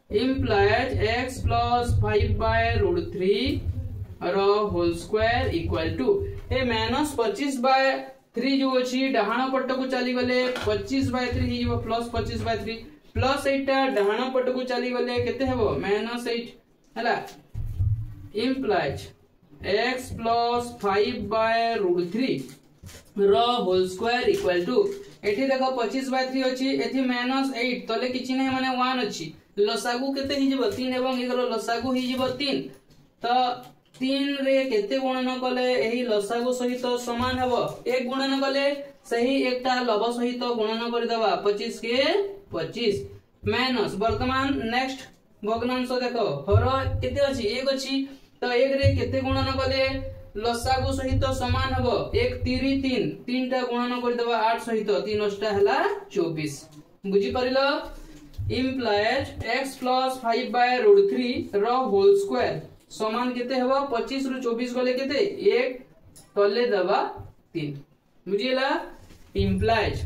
implies x plus 5/√3 रो होल स्क्वायर इक्वल टू ए माइनस 25/3 जो अछि डहाण पट को चली गले 25/3 ही जो प्लस 25/3 प्लस 8 टा डहाण पट को चली गले केते हेबो -8 हला implies x plus 5/√3 रो होल स्क्वायर इक्वल टू एठी देखो 25/3 अछि एठी -8 तले किछि नै माने 1 अछि लसागु केते हि जिवो 3 एवं एगरो लसागु हि जिवो 3 तो 3 रे केते गुणन कले एही लसागु सहित समान हेबो 1 गुणन कले सही एकटा लब सहित गुणन करि दबा 25 के 25 माइनस वर्तमान नेक्स्ट भग्नांश देखो हर केते अछि 1 अछि तो 1 रे केते गुणन कले लसागु सहित समान हेबो 1 3 3 तीनटा गुणन करि दबा 8 सहित 3 अष्टा हला 24 बुझी परिलो implies x plus 5/√3 रो होल स्क्वायर समान केते हेबो 25 रु 24 गले केते 1 तले दबा 3 बुझिला implies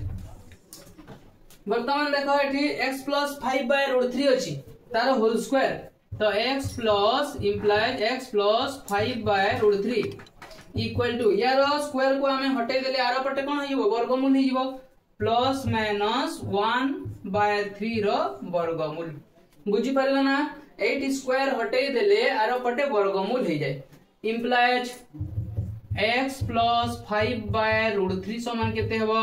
वर्तमान देखो एठी x plus 5/√3 अछि तार होल स्क्वायर तो x plus implies x plus 5/√3 equal to यार स्क्वायर को हमें हटे देले आरो पटे कोन हिबो वर्गमूल हिबो प्लस माइनस 1/3 रो वर्गमूल बुझी परला ना 8 स्क्वायर हटे देले आरो पटे वर्गमूल हे जाय implies x plus 5/√3 समान केते हेबो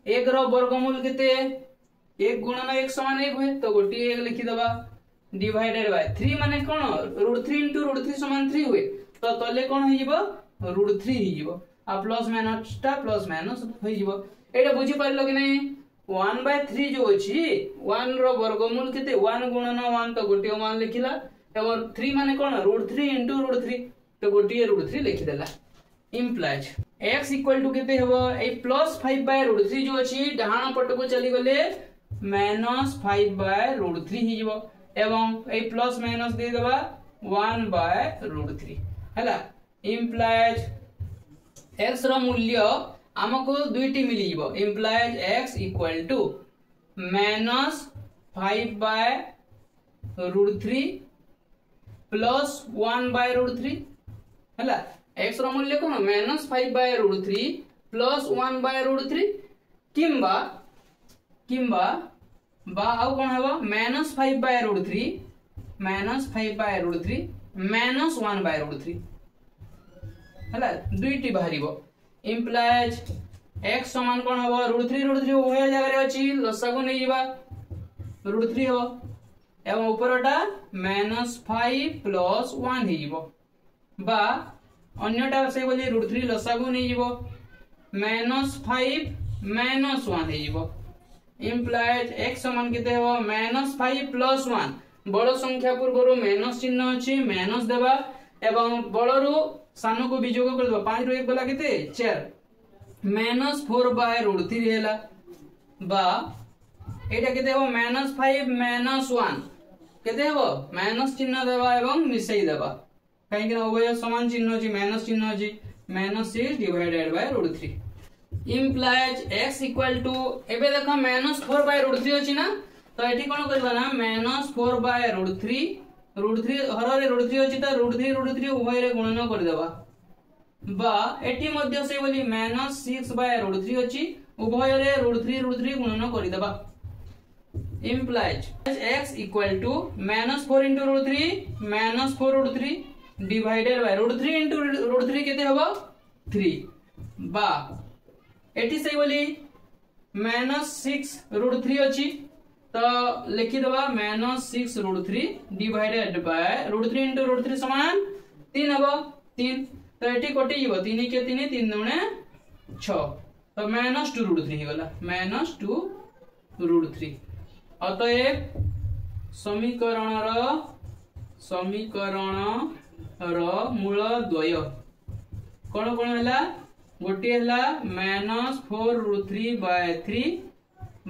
1 रो वर्गमूल केते 1 गुणन 1 समान 1 होय तो गोटी 1 लिखि दबा डिवाइडेड बाय 3 माने कोन √3 into √3 समान 3 होय तो तले कोन हे जिवो √3 हे जिवो आ प्लस माइनस टा प्लस माइनस होय जिवो एटा बुझी परलो कि नै 1/3 जो अछि 1 रो वर्गमूल केते 1 गुणन 1 तो गोटी 1 लिखिला एवं 3 माने कोन √3 into √3 तो गोटी √3 लिखि देला implies x इक्वल टू केते हेबो ए प्लस 5/√3 जो अछि डहाण पट को चली गले -5/√3 हि जिवो एवं ए प्लस माइनस दे देबा 1/√3 हला implies x रो मूल्य हमको दुईटी मिली जिवो implies x equal to -5/√3 plus 1/√3 हला x रो मूल्य कोन -5/√3 प्लस 1/√3 किंबा बा आउ कोन हेबो -5/√3 माइनस 1/√3 हला दुईटी बाहरिबो implies x समान कोन हबो √3 उभय जगह रे अछि लसागु नै जिबा √3 हो एवं ऊपरटा -5 प्लस 1 हे जिवो बा अन्यटा से बोली √3 लसागु नै जिवो -5 माइनस 1 हे जिवो implies x समान केते हो -5 प्लस 1 बड़ संख्या पूर्वरु माइनस चिन्ह अछि माइनस देबा एवं बड़रु सानो को वियोग कर दो 5 रो 1 गला केते 4 -4/√3 हेला बा एटा केते हो -5 माइनस 1 केते हो माइनस चिन्ह देबा एवं मिसई देबा काहे कि उभय समान चिन्ह अछि माइनस चिन्ह अछि -6 divided by √3 implies x equal to एबे देखो -4/√3 अछि ना तो एठी कोन करबा ना -4/√3 √3 हररे √3 अछि त √3 उभय रे गुणन कर देबा बा एठी मध्य से बोली -6/√3 अछि उभय रे √3 गुणन कर देबा implies x equal to -4 into √3 -4√3 divided by √3 into √3 केते हबो 3 बा एठी से बोली -6√3 अछि तो लिखि दबा -6√3 डिवाइडेड बाय √3 into √3 समान 3 हबो 3 तो एठी कटि जिवो 3 के 3 3 दुणे 6 तो -2√3 ही गला -2√3 अतएव समीकरण मूल द्वय कौन कौन है गोटे है -4√3/3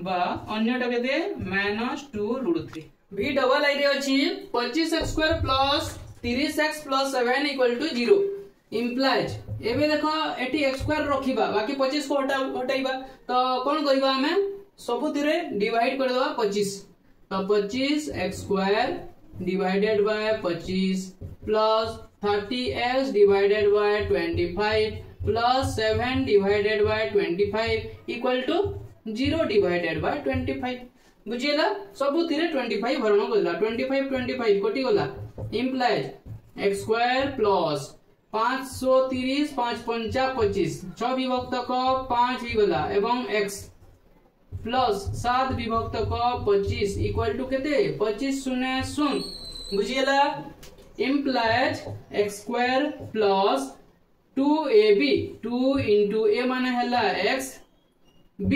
बा अन्यटा केते -2√3 v डबल आई रे अछि 25x² plus 30x plus 7 equal to 0 implies एबे देखो एटी x² रखिबा बाकी 25 को हटाइबा तो कोन करबा हमें सबुतिरे डिवाइड कर देबा 25 तो 25x² divided by 25 plus 30x divided by 25 plus 7 divided by 25 equal to 0 divided by 25 बुझिला सबुतिरे 25 भरण करला 25 कोटी गला इम्प्लाइज x² प्लस 530 5 पंचा 25 6 विभक्त को 5 ही गला एवं x प्लस 7 विभक्त को 25 इक्वल टू केते 25 शून्य शून्य बुझिला implies x² plus 2ab 2 into a माने हला x b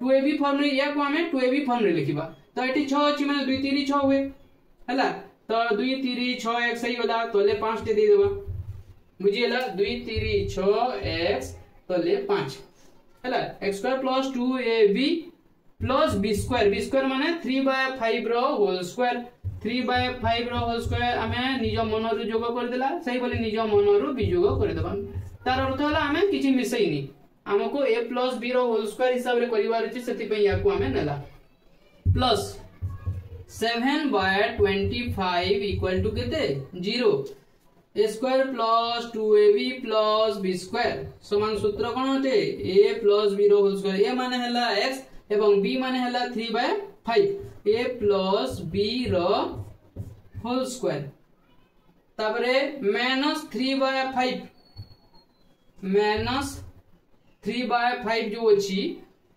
2ab फॉर्म रे या को हमें 2ab फॉर्म रे लिखिबा तो एटी 6 अछि माने 2 3 6 हुए हला तो 2 3 6 x सही होला तोले 5 टे दे देबा बुझिएला 2 3 6 x तोले 5 हला x² plus 2ab plus b² माने 3/5 रो होल स्क्वायर 3/5 रो होल स्क्वायर हमें निज मन रु जोग कर देला सही बोली निज मन रु विजोग कर देबा तार अर्थ होला हमें किछि मिसैनी हमको a प्लस b रो होल स्क्वायर हिसाब रे करिवार अछि सेति पई याकू हमें नेला प्लस 7/25 इक्वल टू केते 0 a² plus 2ab plus b² समान सूत्र कोन होते a प्लस b रो होल स्क्वायर a माने हला x एवं b माने हला 3/5 a प्लस b रो होल स्क्वायर तापरे -3/5 -3/5 जो अछि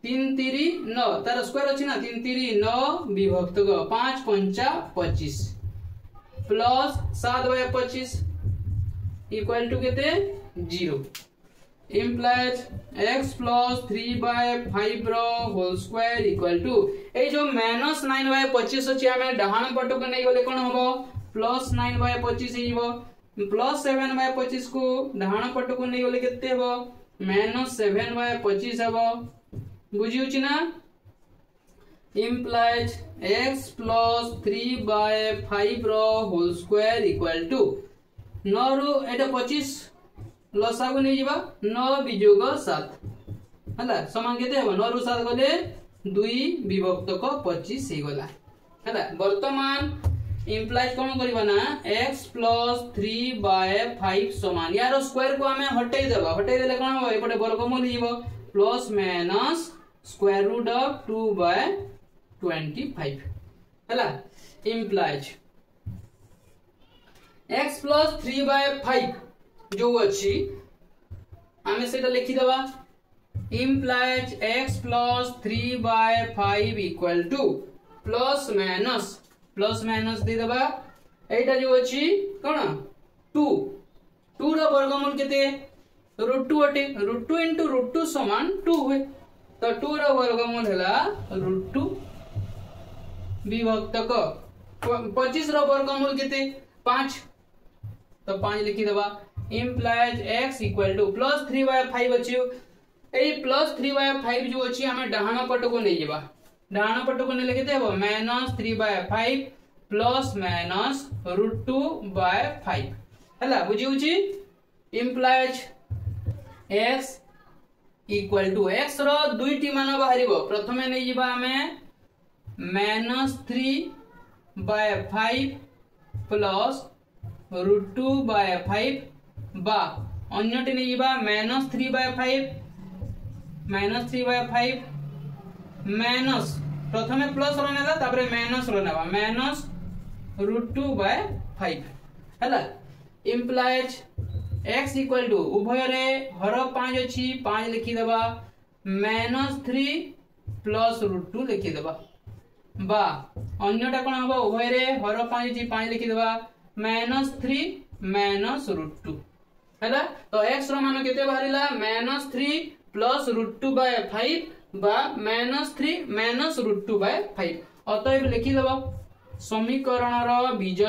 3 3 9 तार स्क्वायर अछि ना 3 3 9 विभक्त 5 पंचा 25 प्लस 7/25 इक्वल टू केते 0 इम्प्लाइज x प्लस 3/5 रो होल स्क्वायर इक्वल टू ए जो -9/25 अछि हमें डाहाण पट को नै गले कोन होबो प्लस 9/25 हिबो प्लस 7/25 को डाहाण पट को नै गले केते हेबो -7/25 हेबो बुझिउछि ना इम्प्लाइज x प्लस 3/5 रो होल स्क्वायर इक्वल टू 9 रु एटा 25 लसागु नै जिबा 9 विजोग 7 हला समान केते हेबो 9 रु 7 गले 2 विभक्त को 25 हे गला हला वर्तमान इम्प्लाइज कोन करबा ना x प्लस 3/5 समान यार स्क्वायर को हमें हटाई देले कोन हो एपटे वर्गमूल हिबो plus minus square root of 2/25 हला इम्प्लाइज x प्लस 3/5 जो अछि हमें सेटा लिखि देबा implies x plus 3/5 equal to plus minus दे देबा एटा जो अछि कोन 2 रो वर्गमूल केते √2 अटे √2 into √2 समान 2 हुए तो 2 रो वर्गमूल हला √2 विभक्त को 25 रो वर्गमूल केते 5 तो 5 लिखि देबा implies x equal to plus 3/5 अछि ए प्लस 3/5 जो अछि हमें डाहाण पट को नै जेबा डाहाण पट को नै लिखते हेबो -3/5 प्लस माइनस √2/5 हला बुझिउछि implies x equal to x रो दुईटी मान बाहरिबो प्रथमे नै जेबा हमें -3/5 प्लस √2/5 बा अन्यटी नै जेबा -3/5 माइनस प्रथमे प्लस रो नेला तापरे माइनस रो नेबा -√2/5 हला इम्प्लाइज x इक्वल टू उभय रे हर 5 अछि 5 लिखि देबा -3 प्लस √2 लिखि देबा बा अन्यटा कोन हबो उभय रे हर 5 अछि 5 लिखि देबा -3 माइनस √2 हला तो x रो मान केते बाहरिला -3 प्लस √2/5 बा -3 माइनस √2/5 अतएव लिखि देबा समीकरण रो बीज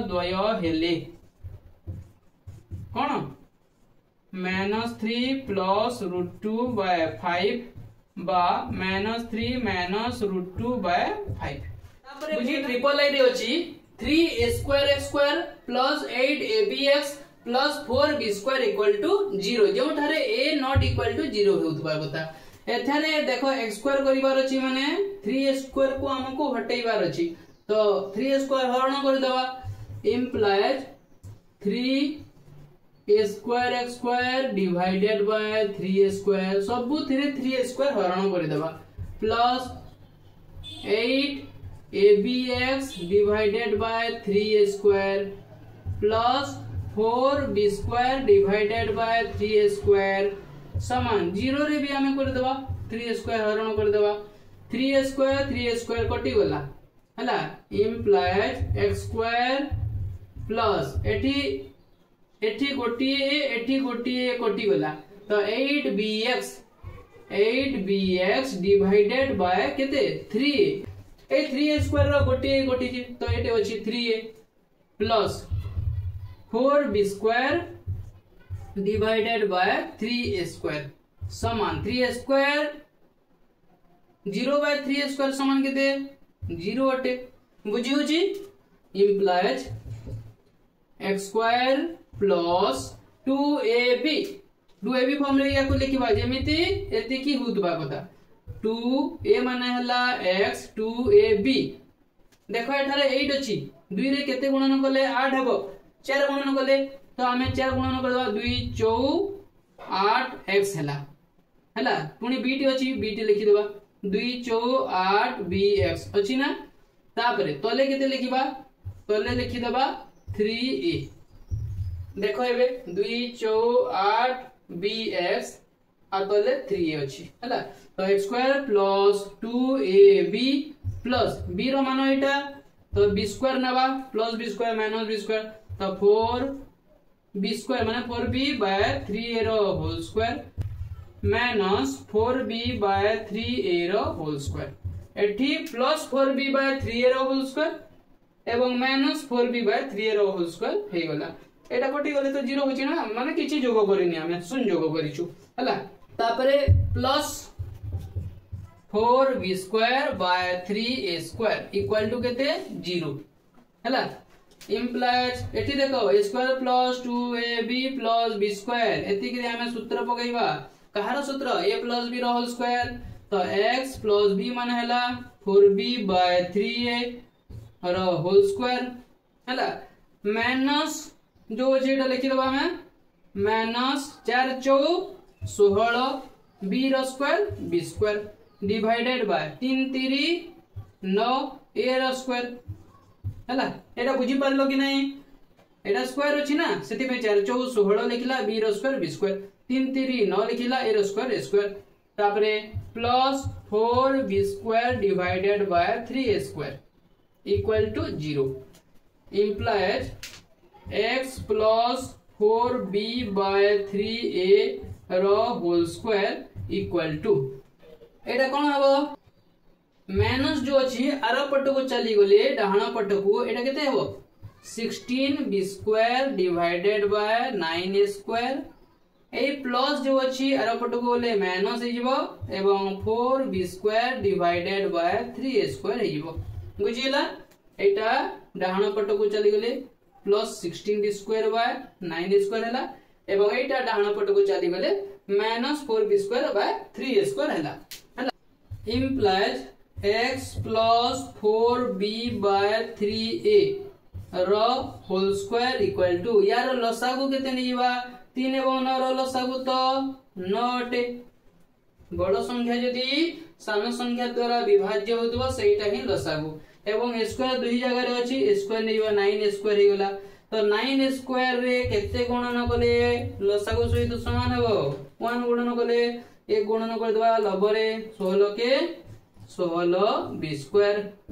द्वय हेले कौन -3 प्लस √2/5 बा -3 -√2/5 बुझी ट्रिपल आई रे अछि 3a² plus 8abx plus 4b² equal to 0 जो ठारे a नॉट इक्वल टू 0 होतबा बता एथारे देखो x² करिवार अछि माने 3a² को हमको हटेइबार अछि तो 3a² हरण कर देबा implies 3a² x² divided by 3a² सब थिरे 3a² हरण कर देबा plus 8abx divided by 3a² plus 4b² divided by 3a² समान 0 रे भी हमें कर देबा 3a² हरण कर देबा 3a² कटि गला हला implies x² प्लस एठी गोटिए कटि गला तो 8bx डिवाइडेड बाय केते 3 ए 3a² रो गोटिए तो एटे अछि 3a plus 4b² divided by 3a² समान 3a² 0/3a² समान केते 0 अटे बुझी होची implies x² plus 2ab form रे या को लिखिबा जेमिति एति की होतबा कथा 2a माने हला x 2ab देखो एठारे 8 अछि 2 रे केते गुणन कले 8 हबो 4 गुणन कले तो हमें 4 गुणन करबा 2 4 8x हला पुनी बीटी अछि बीटी लिखि देबा 2 4 8 bx अछि ना तापरे तले केते लिखिबा तले लिखि देबा 3a देखो एबे 2 4 8 bx आ तले 3a अछि हला तो x² plus 2ab plus b रो मानो एटा तो b² नबा प्लस b² माइनस b² तो 4b² माने 4b/3a रो होल स्क्वायर माइनस 4b/3a रो होल स्क्वायर एठी प्लस 4b/3a रो होल स्क्वायर एवं माइनस 4b/3a रो होल स्क्वायर हे गला एटा कटि गले तो 0 होची ना माने किछि जोग करिनी हमें शून्य जोग करिछु हला तापरे प्लस 4b²/3a² इक्वल टू केते 0 हला implies एठी देखो a² plus 2ab plus b² एति के हमें सूत्र पकैबा कहार सूत्र a प्लस b रो होल स्क्वायर तो x प्लस b माने हला 4b/3a रो होल स्क्वायर हला माइनस जो जेटा लिखि दबा हमें माइनस 4 4 16 b रो square b² divided by 3 3 9 a रो स्क्वायर हला एटा बुझी पारलो कि नहीं एटा स्क्वायर अछि ना सेति पे 4 4 16 लिखला b रो स्क्वायर b² 3 3 9 लिखला a रो स्क्वायर a² तापरे plus 4b² divided by 3a² equal to 0 implies x plus 4b/3a रो होल स्क्वायर इक्वल टू एटा कोन हबो माइनस जो अछि आर पट को चली गले डाहण पट को एटा केते हबो 16b² divided by 9a² A plus जो अछि आर पट को गले माइनस हे जिवो एवं 4b² डिवाइडेड बाय 3a² हे जिवो बुझिला एटा डाहण पट को चली गले प्लस 16b² बाय 9a² हला एवं एटा डाहण पट को चली गले माइनस 4b² बाय 3a² हला implies x plus 4b/3a रो होल स्क्वायर इक्वल टू यार लसागु केते निबा 3 एवं 9 रो लसागु तो 9 अटे बड़ संख्या यदि सान संख्या द्वारा विभाज्य होतबो सेटा ही लसागु एवं a² दुही जगह रे अछि a² निबा 9a² हे गला तो 9a² रे केते गणन कले लसागु सहित समान हेबो 1 गुणन कले 1 गुणन कर देबा लबरे 16 के 16b²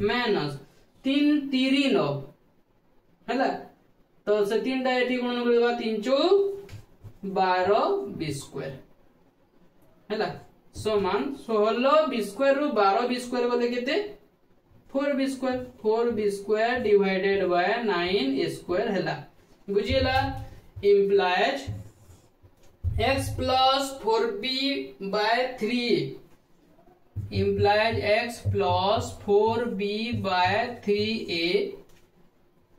माइनस 3 3 9 हला तो से 3 टा एठी गुणन करबा 3 4 12b² हला समान 16 बी स्क्वायर रु 12 बी स्क्वायर गले केते 4 b square divided by 9 a square हैला बुझियला implies x plus 4b by 3 implies x plus 4b by 3a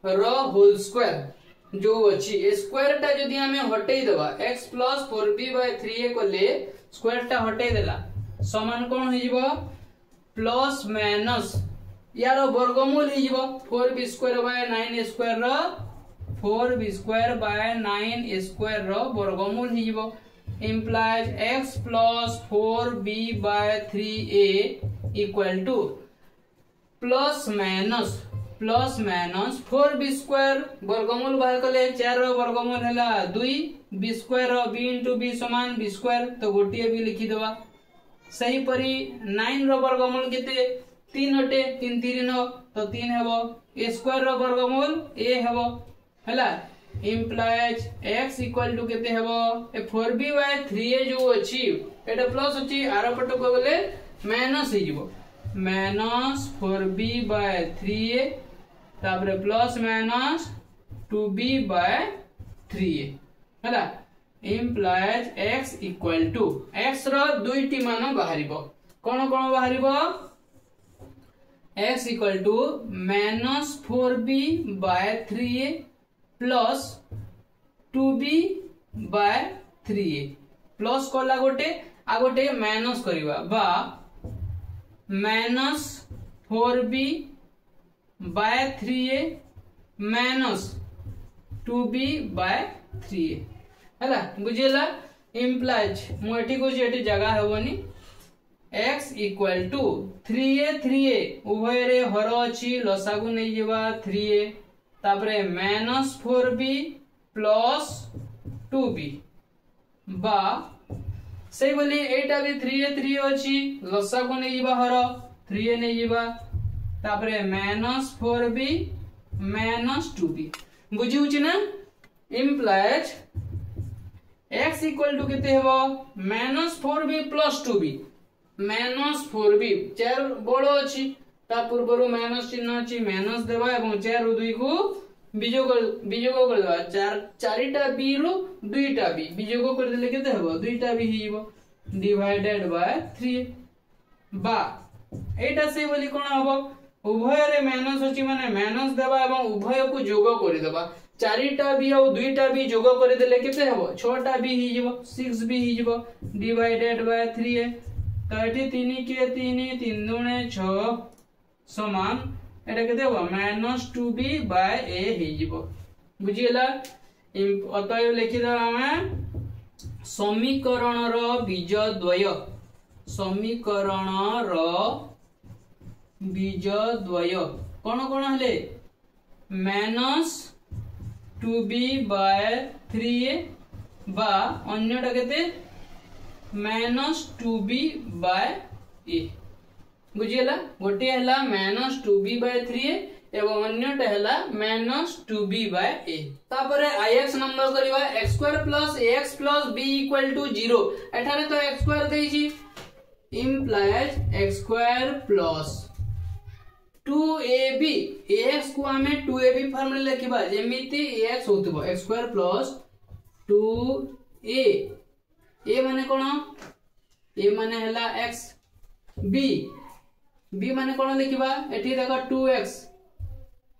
रो होल स्क्वायर जो अछि ए स्क्वायर टा जदी हमें हटेई देबा x plus 4b by 3a कोले स्क्वायर टा हटेई देला समान कोन होई जिवो प्लस माइनस यार वर्गमूल होई जिवो 4b square by 9a square रो 4b square by 9a square रो वर्गमूल होई जिवो implies x plus 4b by 3a equal to plus minus 4b square वर्गमूल बाहर कले 4 रो वर्गमूल हैला 2 b square rho b into b समान b स्क्वायर तो गोटिए भी लिखि दवा सही परी 9 रो वर्गमूल केते 3 हटे 3 3 9 तो 3 हेबो a स्क्वायर रो वर्गमूल a हेबो हैला implies x equal to केते हेबो ए 4b by 3a जो अछि एटा प्लस अछि आरो पट को गले माइनस हे जिवो माइनस 4b by 3a ताबरे plus minus 2b by 3a हैला implies x equal to x रो दुईटी मान बाहरिबो कोन कोन बाहरिबो x equal to minus 4b by 3a plus 2b by 3a plus Cola गोटे आ गोटे माइनस करिवा बा minus 4b by 3a minus 2b by 3a हैला बुझियला implies मु एठी को जेठी जगह हेबोनी x equal to 3a उभय रे हर अछि लसागु नै जेबा 3a तापरे minus 4b plus 2b बा सेही बोली एटा भी 3a अछि लसागु नै जेबा हर 3a नै जेबा तापरे minus 4b minus 2b बुझी उची ना implies x equal to केते हेबो minus 4b plus 2b minus 4b 4 बड़ो अछि ता पूर्वरु माइनस चिन्ह अछि माइनस देबा एवं 4 रु 2 को वियोग कर देबा 4टा b रु 2टा b वियोग कर देले केते हेबो 2टा b हिबो डिवाइडेड बाय 3 बा एटा से बोली कोन हबो उभय रे माइनस अछि माने माइनस देबा एवं उभय को जोग कर देबा 4टा b और 2टा b जोग कर देले केते हेबो 6टा b हिजबो 6b हिजबो डिवाइडेड बाय 3a तो एठी 3 के 3 3 दुने 6 समान एटा केते हेबो -2b बाय a हिजबो बुझियला अतएव लिखि द हमें समीकरण रो बीजद्वय कोन कोन हले -2b बाय 3a बा अन्यटा केते -2b बाय a बुझियला गोटे हला -2b बाय 3a एवं अन्यटा हला -2b बाय a तापरे ix number करिवा x² + ax + b = 0 एठारे तो x² देछि implies x² + 2ab ax को हमें 2ab फॉर्म में लिखिबा जेमिति ax होतबो x² + 2a a माने कोन a माने हला x b माने कोन लिखिबा एठी देखो 2x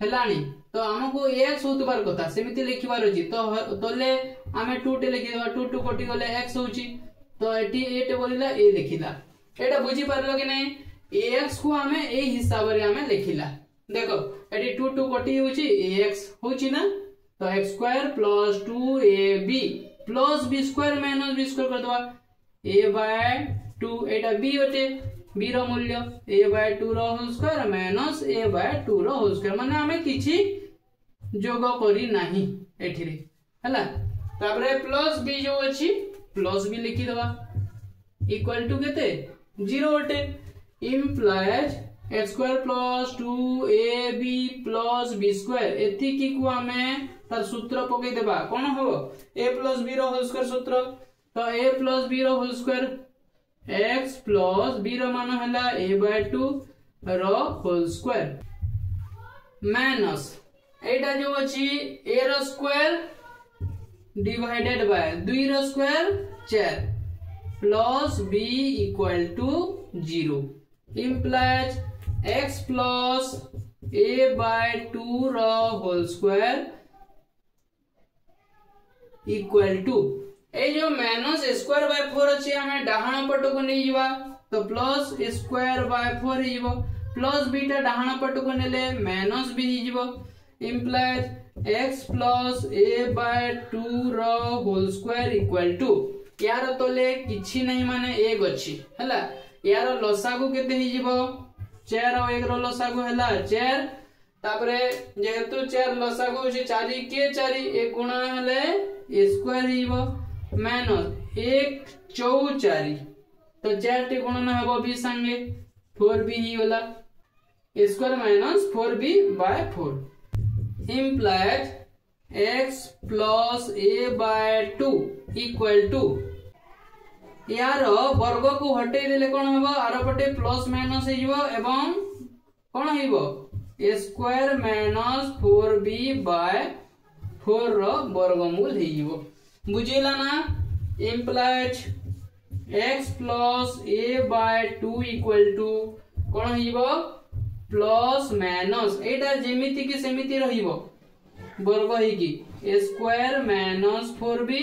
हलानी तो हमको x होतबार कथा सेमिति लिखिबार अछि तो तले हमें 2 टे लिखि देबा 2 2 कोटि गले x होची तो एठी 8 बोलिला a लिखिला एटा बुझी परलो कि नै ax को हमें ए हिसाब रे हमें लिखिला देखो एठी 2 2 कोटि होची ax होची ना तो x² + 2ab + b² - b² कर दवा a/2 एटा b होते b रो मूल्य a/2 रो होल स्क्वायर - a/2 रो होल स्क्वायर माने हमें किछि जोग करी नाही एठी रे हला तापरे प्लस b जो अछि प्लस b लिखि दवा इक्वल टू केते 0 होते implies x² + 2ab + b² एथि की को हमें तार सूत्र पके देबा कोन हो a + b रो होल स्क्वायर सूत्र तो a + b रो whole square x plus b रो मान हैला a/2 रो होल स्क्वायर माइनस एटा जो अछि a रो स्क्वायर डिवाइडेड बाय 2 रो square 4 plus b equal to 0 implies x plus a/2 रो होल स्क्वायर इक्वल टू ए जो माइनस स्क्वायर बाय 4 अछि हमें डाहाण पट को नै जीवा तो प्लस स्क्वायर बाय 4 जीवो प्लस b टा डाहाण पट को नेले माइनस b जीवो इंप्लाइज x प्लस a/2 रो होल स्क्वायर इक्वल टू यार तले किछि नै माने 1 अछि हला यार लसागु केते हि जीवो 4 और 1 रो लसागु हला 4 तापरे जेहेतु 4 लसागु अछि 4 के 4 1 गुणा हले a स्क्वायर हिबो माइनस 1 4 4 तो 4 टी गुणन हबो b संगे 4b ही होला a square minus 4b by 4 implies x plus a/2 equal to यार वर्ग को हटे देले कोन हबो आरो पटे प्लस माइनस हिबो एवं कोन हिबो a square minus 4b by 4 रो वर्गमूल हिबो बुझिला ना implies x plus a/2 equal to कोन हिबो प्लस माइनस एटा जेमिति कि सेमिति रहिबो वर्ग हि कि a square minus 4b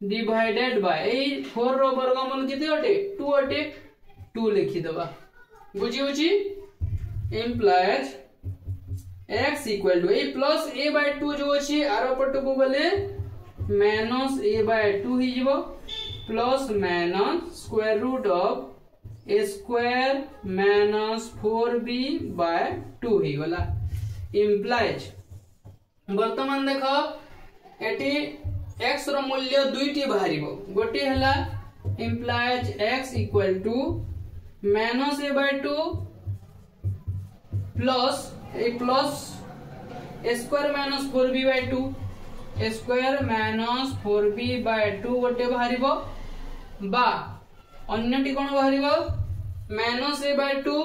divided by 4 रो वर्गमूल किते अटे 2 अटे 2 लिखि दबा बुझी होची implies x equal to a plus a/2 जो अछि आरो पट को गले माइनस a/2 हि जीवो plus minus square root of a square minus 4b by 2 हि वाला implies वर्तमान देखो एटी x रो मूल्य दुईटी बाहरिबो गोटी हला implies x equal to minus a/2 plus a plus a square minus 4b by 2 a square minus 4b by 2 गोटे बाहरिबो बा अन्यटी कोन बाहरिबो minus a/2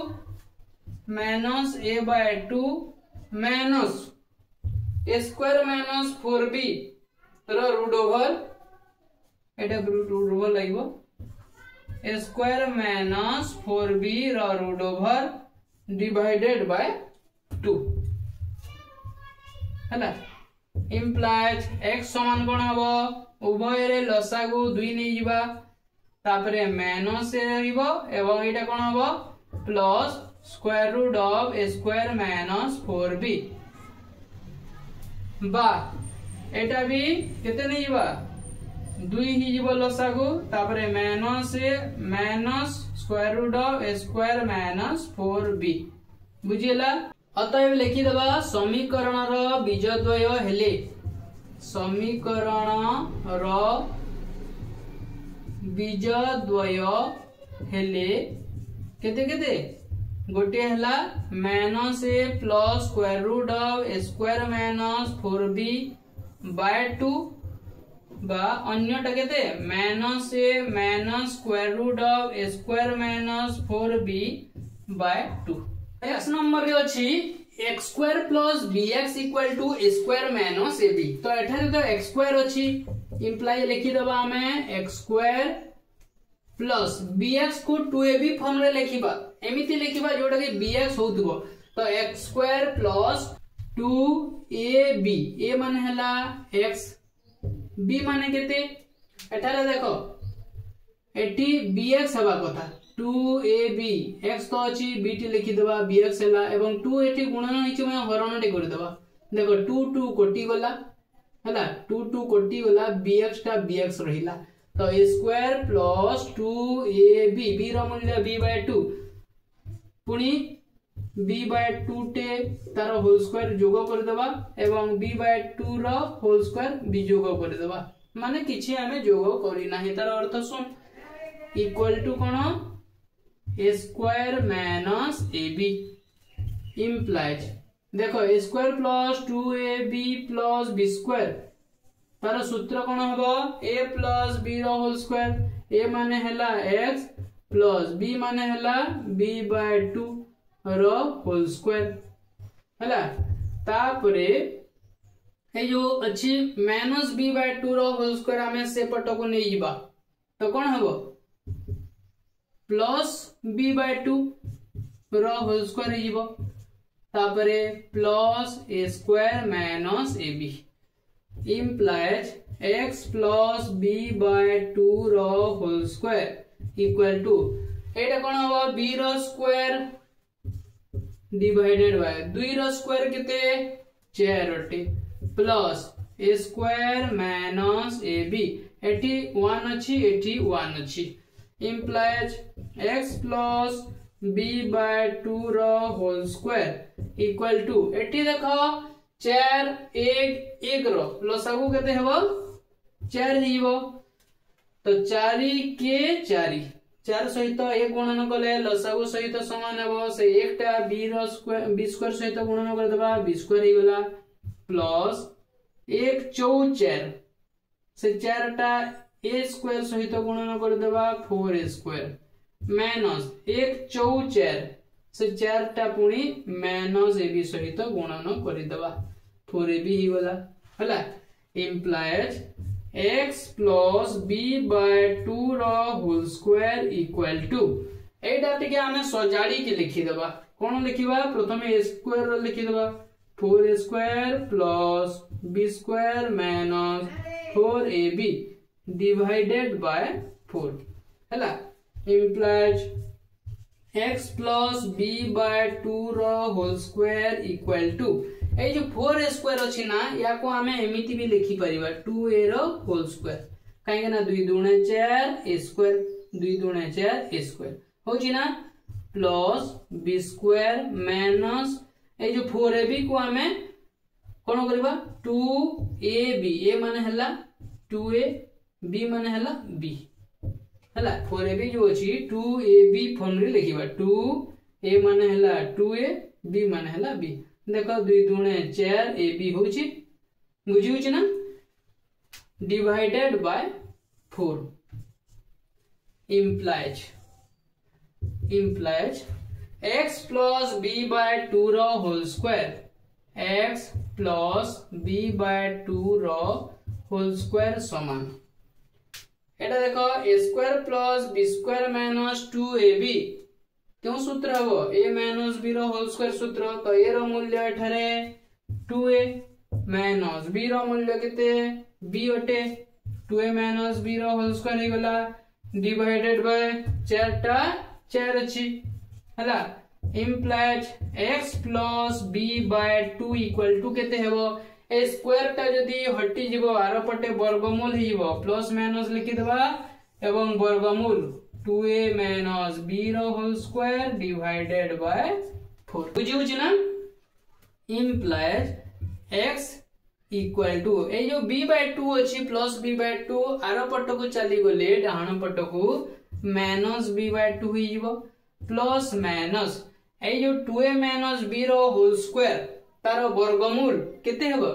minus a/2 minus a square minus 4b रो रूट ओवर एटा रूट ओवर लागबो a square minus 4b रो रूट ओवर डिवाइडेड बाय 2 हला implies x समान कोन हबो उभय रे लसागु 2 नै जिबा तापरे माइनस ए रहिबो एवं एटा कोन हबो plus square root of a square minus 4b बा एटा भी केते नै जिबा 2 ही जिबो लसागु तापरे minus a minus square root of a square minus 4b बुझिला अतएव लिखि दबा समीकरण रो बीजद्वय हेले समीकरण रो बीजद्वय हेले केते केते गोटे हला minus a plus square root of a square minus 4b by 2 बा अन्यटा केते minus a minus square root of a square minus 4b by 2 x number रे अछि x square plus bx equal to a square minus ab तो एठारे तो x square अछि imply लिखि दबा हमें x स्क्वायर प्लस bx को 2ab फॉर्म रे लिखिबा एमिति लिखिबा जोटा कि bx होतबो तो x square plus 2ab a माने हला x b माने केते एठारे देखो एटी bx हवा कथा 2ab x तो अछि b टी लिखि दबा bx हला एवं 2 एटी गुणन हिची में हरण टे कर दबा देखो 2 2 कोटि गला हला 2 2 कोटि गला bx टा bx रहिला तो a square plus 2ab b रो मूल्य b बाय 2 पुनी b बाय 2 टे तार होल स्क्वायर जोग कर दबा एवं b बाय 2 रो होल स्क्वायर b जोग कर दबा माने किछि हमें जोग करी नाही तार अर्थ सुन इक्वल टू कोन a square minus ab implies देखो a square plus 2ab plus b square तार सूत्र कोन हबो a प्लस b रो होल स्क्वायर a माने हला x प्लस बी माने हला b/2 रो होल स्क्वायर हला तापरे ए जो अछि माइनस b/2 रो होल स्क्वायर हमें से पट को नै जिबा तो कोन हबो प्लस b/2 रो होल स्क्वायर जिवो तापरे plus a square minus ab implies x plus b/2 रो होल स्क्वायर इक्वल टू एटा कोन हबो b रो स्क्वायर डिवाइडेड बाय 2 रो स्क्वायर केते 4 अटे plus a square minus ab एटी 1 अछि एटी 1 अछि implies x plus b/2 रो होल स्क्वायर इक्वल टू एटी देखो 4 1 1 रो लसागु केते हेबो 4 हिबो तो 4 के 4 सहित 1 गुणन कले लसागु सहित समान हेबो से एकटा b रो स्क्वायर b स्क्वायर सहित गुणन कर देबा b स्क्वायर हि गेला प्लस 1 4 से 4 टा a स्क्वायर सहित गुणन कर देबा 4a स्क्वायर माइनस 1 4 से 4 टा पुनी माइनस ab सहित गुणन कर देबा 4ab हि गेला हला implies x plus b/2 रो होल स्क्वायर इक्वल टू एटा टिके हमें सजाड़ी के लिखि देबा कोन लिखिबा प्रथमे a स्क्वायर रो लिखि देबा 4a square plus b square minus 4ab divided by 4 हला implies x plus b/2 रो होल स्क्वायर इक्वल टू ए जो 4a स्क्वायर अछि ना या को हमें एमिति भी लिखि परिबा 2a रो होल स्क्वायर काहे ना 2 दूने 4 a स्क्वायर 2 दूने 4 a स्क्वायर होछि ना प्लस b स्क्वायर माइनस ए जो 4ab को हमें कोन करबा 2ab a माने हला 2a b माने हला b हला 4ab जो अछि 2ab फॉर्म रे लिखिबा 2a माने हला 2a b माने हला b देखो 2 दूने 4 ab होछि बुझि होछि ना divided by 4 implies x plus b/2 रो whole square x plus b/2 रो होल स्क्वायर समान एटा देखो a square plus b square minus 2ab क्यों सूत्र हबो a माइनस b रो होल स्क्वायर सूत्र तो a रो मूल्य एठारे 2a माइनस b रो मूल्य केते b अटे 2a माइनस b रो होल स्क्वायर हे गेला डिवाइडेड बाय 4 टा 4 अछि हला implies x plus b/2 equal to केते हेबो a स्क्वायर टा जदी हटि जिवो आरो पटे वर्गमूल हि जिवो प्लस माइनस लिखि देबा एवं वर्गमूल 2a माइनस b रो होल स्क्वायर डिवाइडेड बाय 4 बुझि होछि ना implies x इक्वल टू ए जो b/2 अछि प्लस b/2 आरो पट को चली गले डाहण पट को माइनस b/2 हि जिवो प्लस माइनस ए जो 2a माइनस b रो होल स्क्वायर तारो वर्गमूल केते हेबो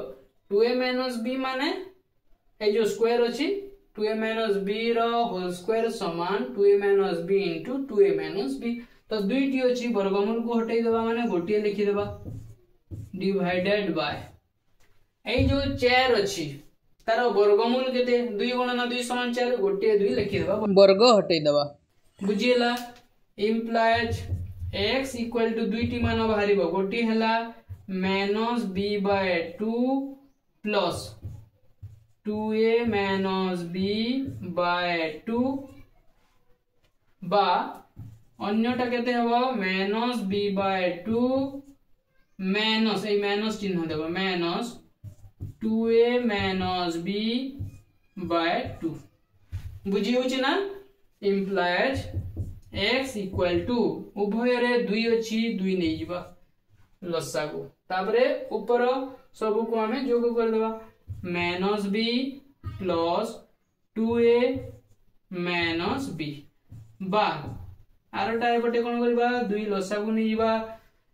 2a माइनस b माने ए जो स्क्वायर अछि 2a माइनस b रो होल स्क्वायर समान 2a minus b into 2a minus b तो दुईटी अछि वर्गमूल को हटाई देबा माने गोटिए लिखि देबा डिवाइडेड बाय ए जो 4 अछि तारो वर्गमूल केते 2 गुणन 2 समान 4 गोटिए 2 लिखि देबा वर्ग हटाई देबा बुझियला implies x इक्वल टू दुईटी मान बाहरिबो गोटिए हला minus b/2 plus 2a minus b/2 बा अन्यटा केते हबो minus b/2 minus a minus चिन्ह देबो माइनस 2a माइनस b/2 बुझि होछि ना implies x इक्वल टू उभय रे 2 अछि 2 नै जिबा लसागु तापरे ऊपर सब को हमें जोग कर देबा minus b plus 2a minus b बा आरटा एपटे कोन करबा 2 लसागु नै जिबा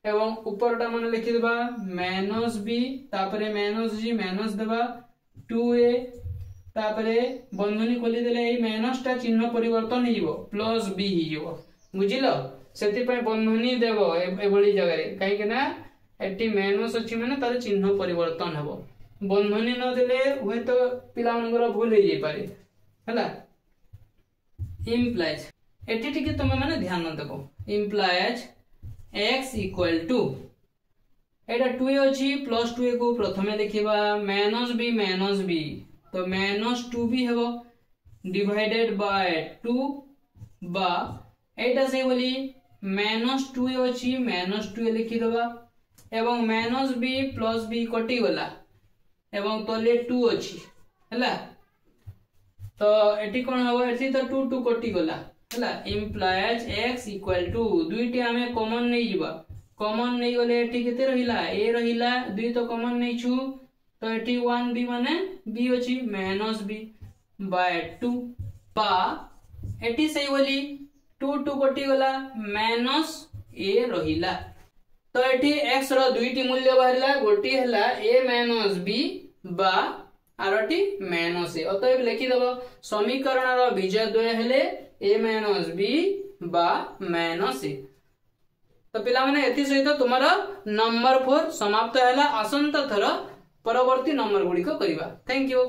एवं ऊपरटा माने लिखि देबा माइनस b तापरे माइनस g माइनस देबा 2a तापरे बंधनी खोली देले ए माइनस टा चिन्ह परिवर्तन हो प्लस बी हो बुझिल से बंधनी देव एभली जगह कहीं एटी माइनस अच्छी माने तार चिन्ह परिवर्तन हम बंधनी न देले हुए तो पिला मनकर भूल हो जाई पारे हला इम्प्लाइज एटी टिके तुम माने ध्यान देबो इम्प्लाइज x इक्वल टू एटा 2 अछि प्लस 2 को प्रथमे देखिबा माइनस बी तो माइनस 2b हेबो डिवाइडेड बाय 2 बा एटा से बोली माइनस 2 अछि माइनस 2 लिखि दबा एवं माइनस b प्लस b कटि गला एवं तले 2 अछि हला तो एटी कोन हबो एटी तो 2 2 कटि गला हला इम्प्लाइज x इक्वल टू दुईटी हमें कॉमन नहीं जीवा कॉमन नहीं गले एटी केते रहिला a रहिला दुई तो कॉमन नहीं छु तो एटी 1b माने b अछि माइनस b बाय 2 बा एटी सही बोली 2 2 कटि गला माइनस a रहिला तो एटी x रो दुईटी मूल्य बाहरिला गोटी हला a माइनस b बा आरटी माइनस a अतएव लिखि दबो समीकरण रो बीज द्वय हेले a माइनस b बा माइनस a तो पिला माने एथि सहित तुम्हारा नंबर 4 समाप्त हैला आसंता थर परवर्ती नंबर गुडी को करिबा थैंक यू।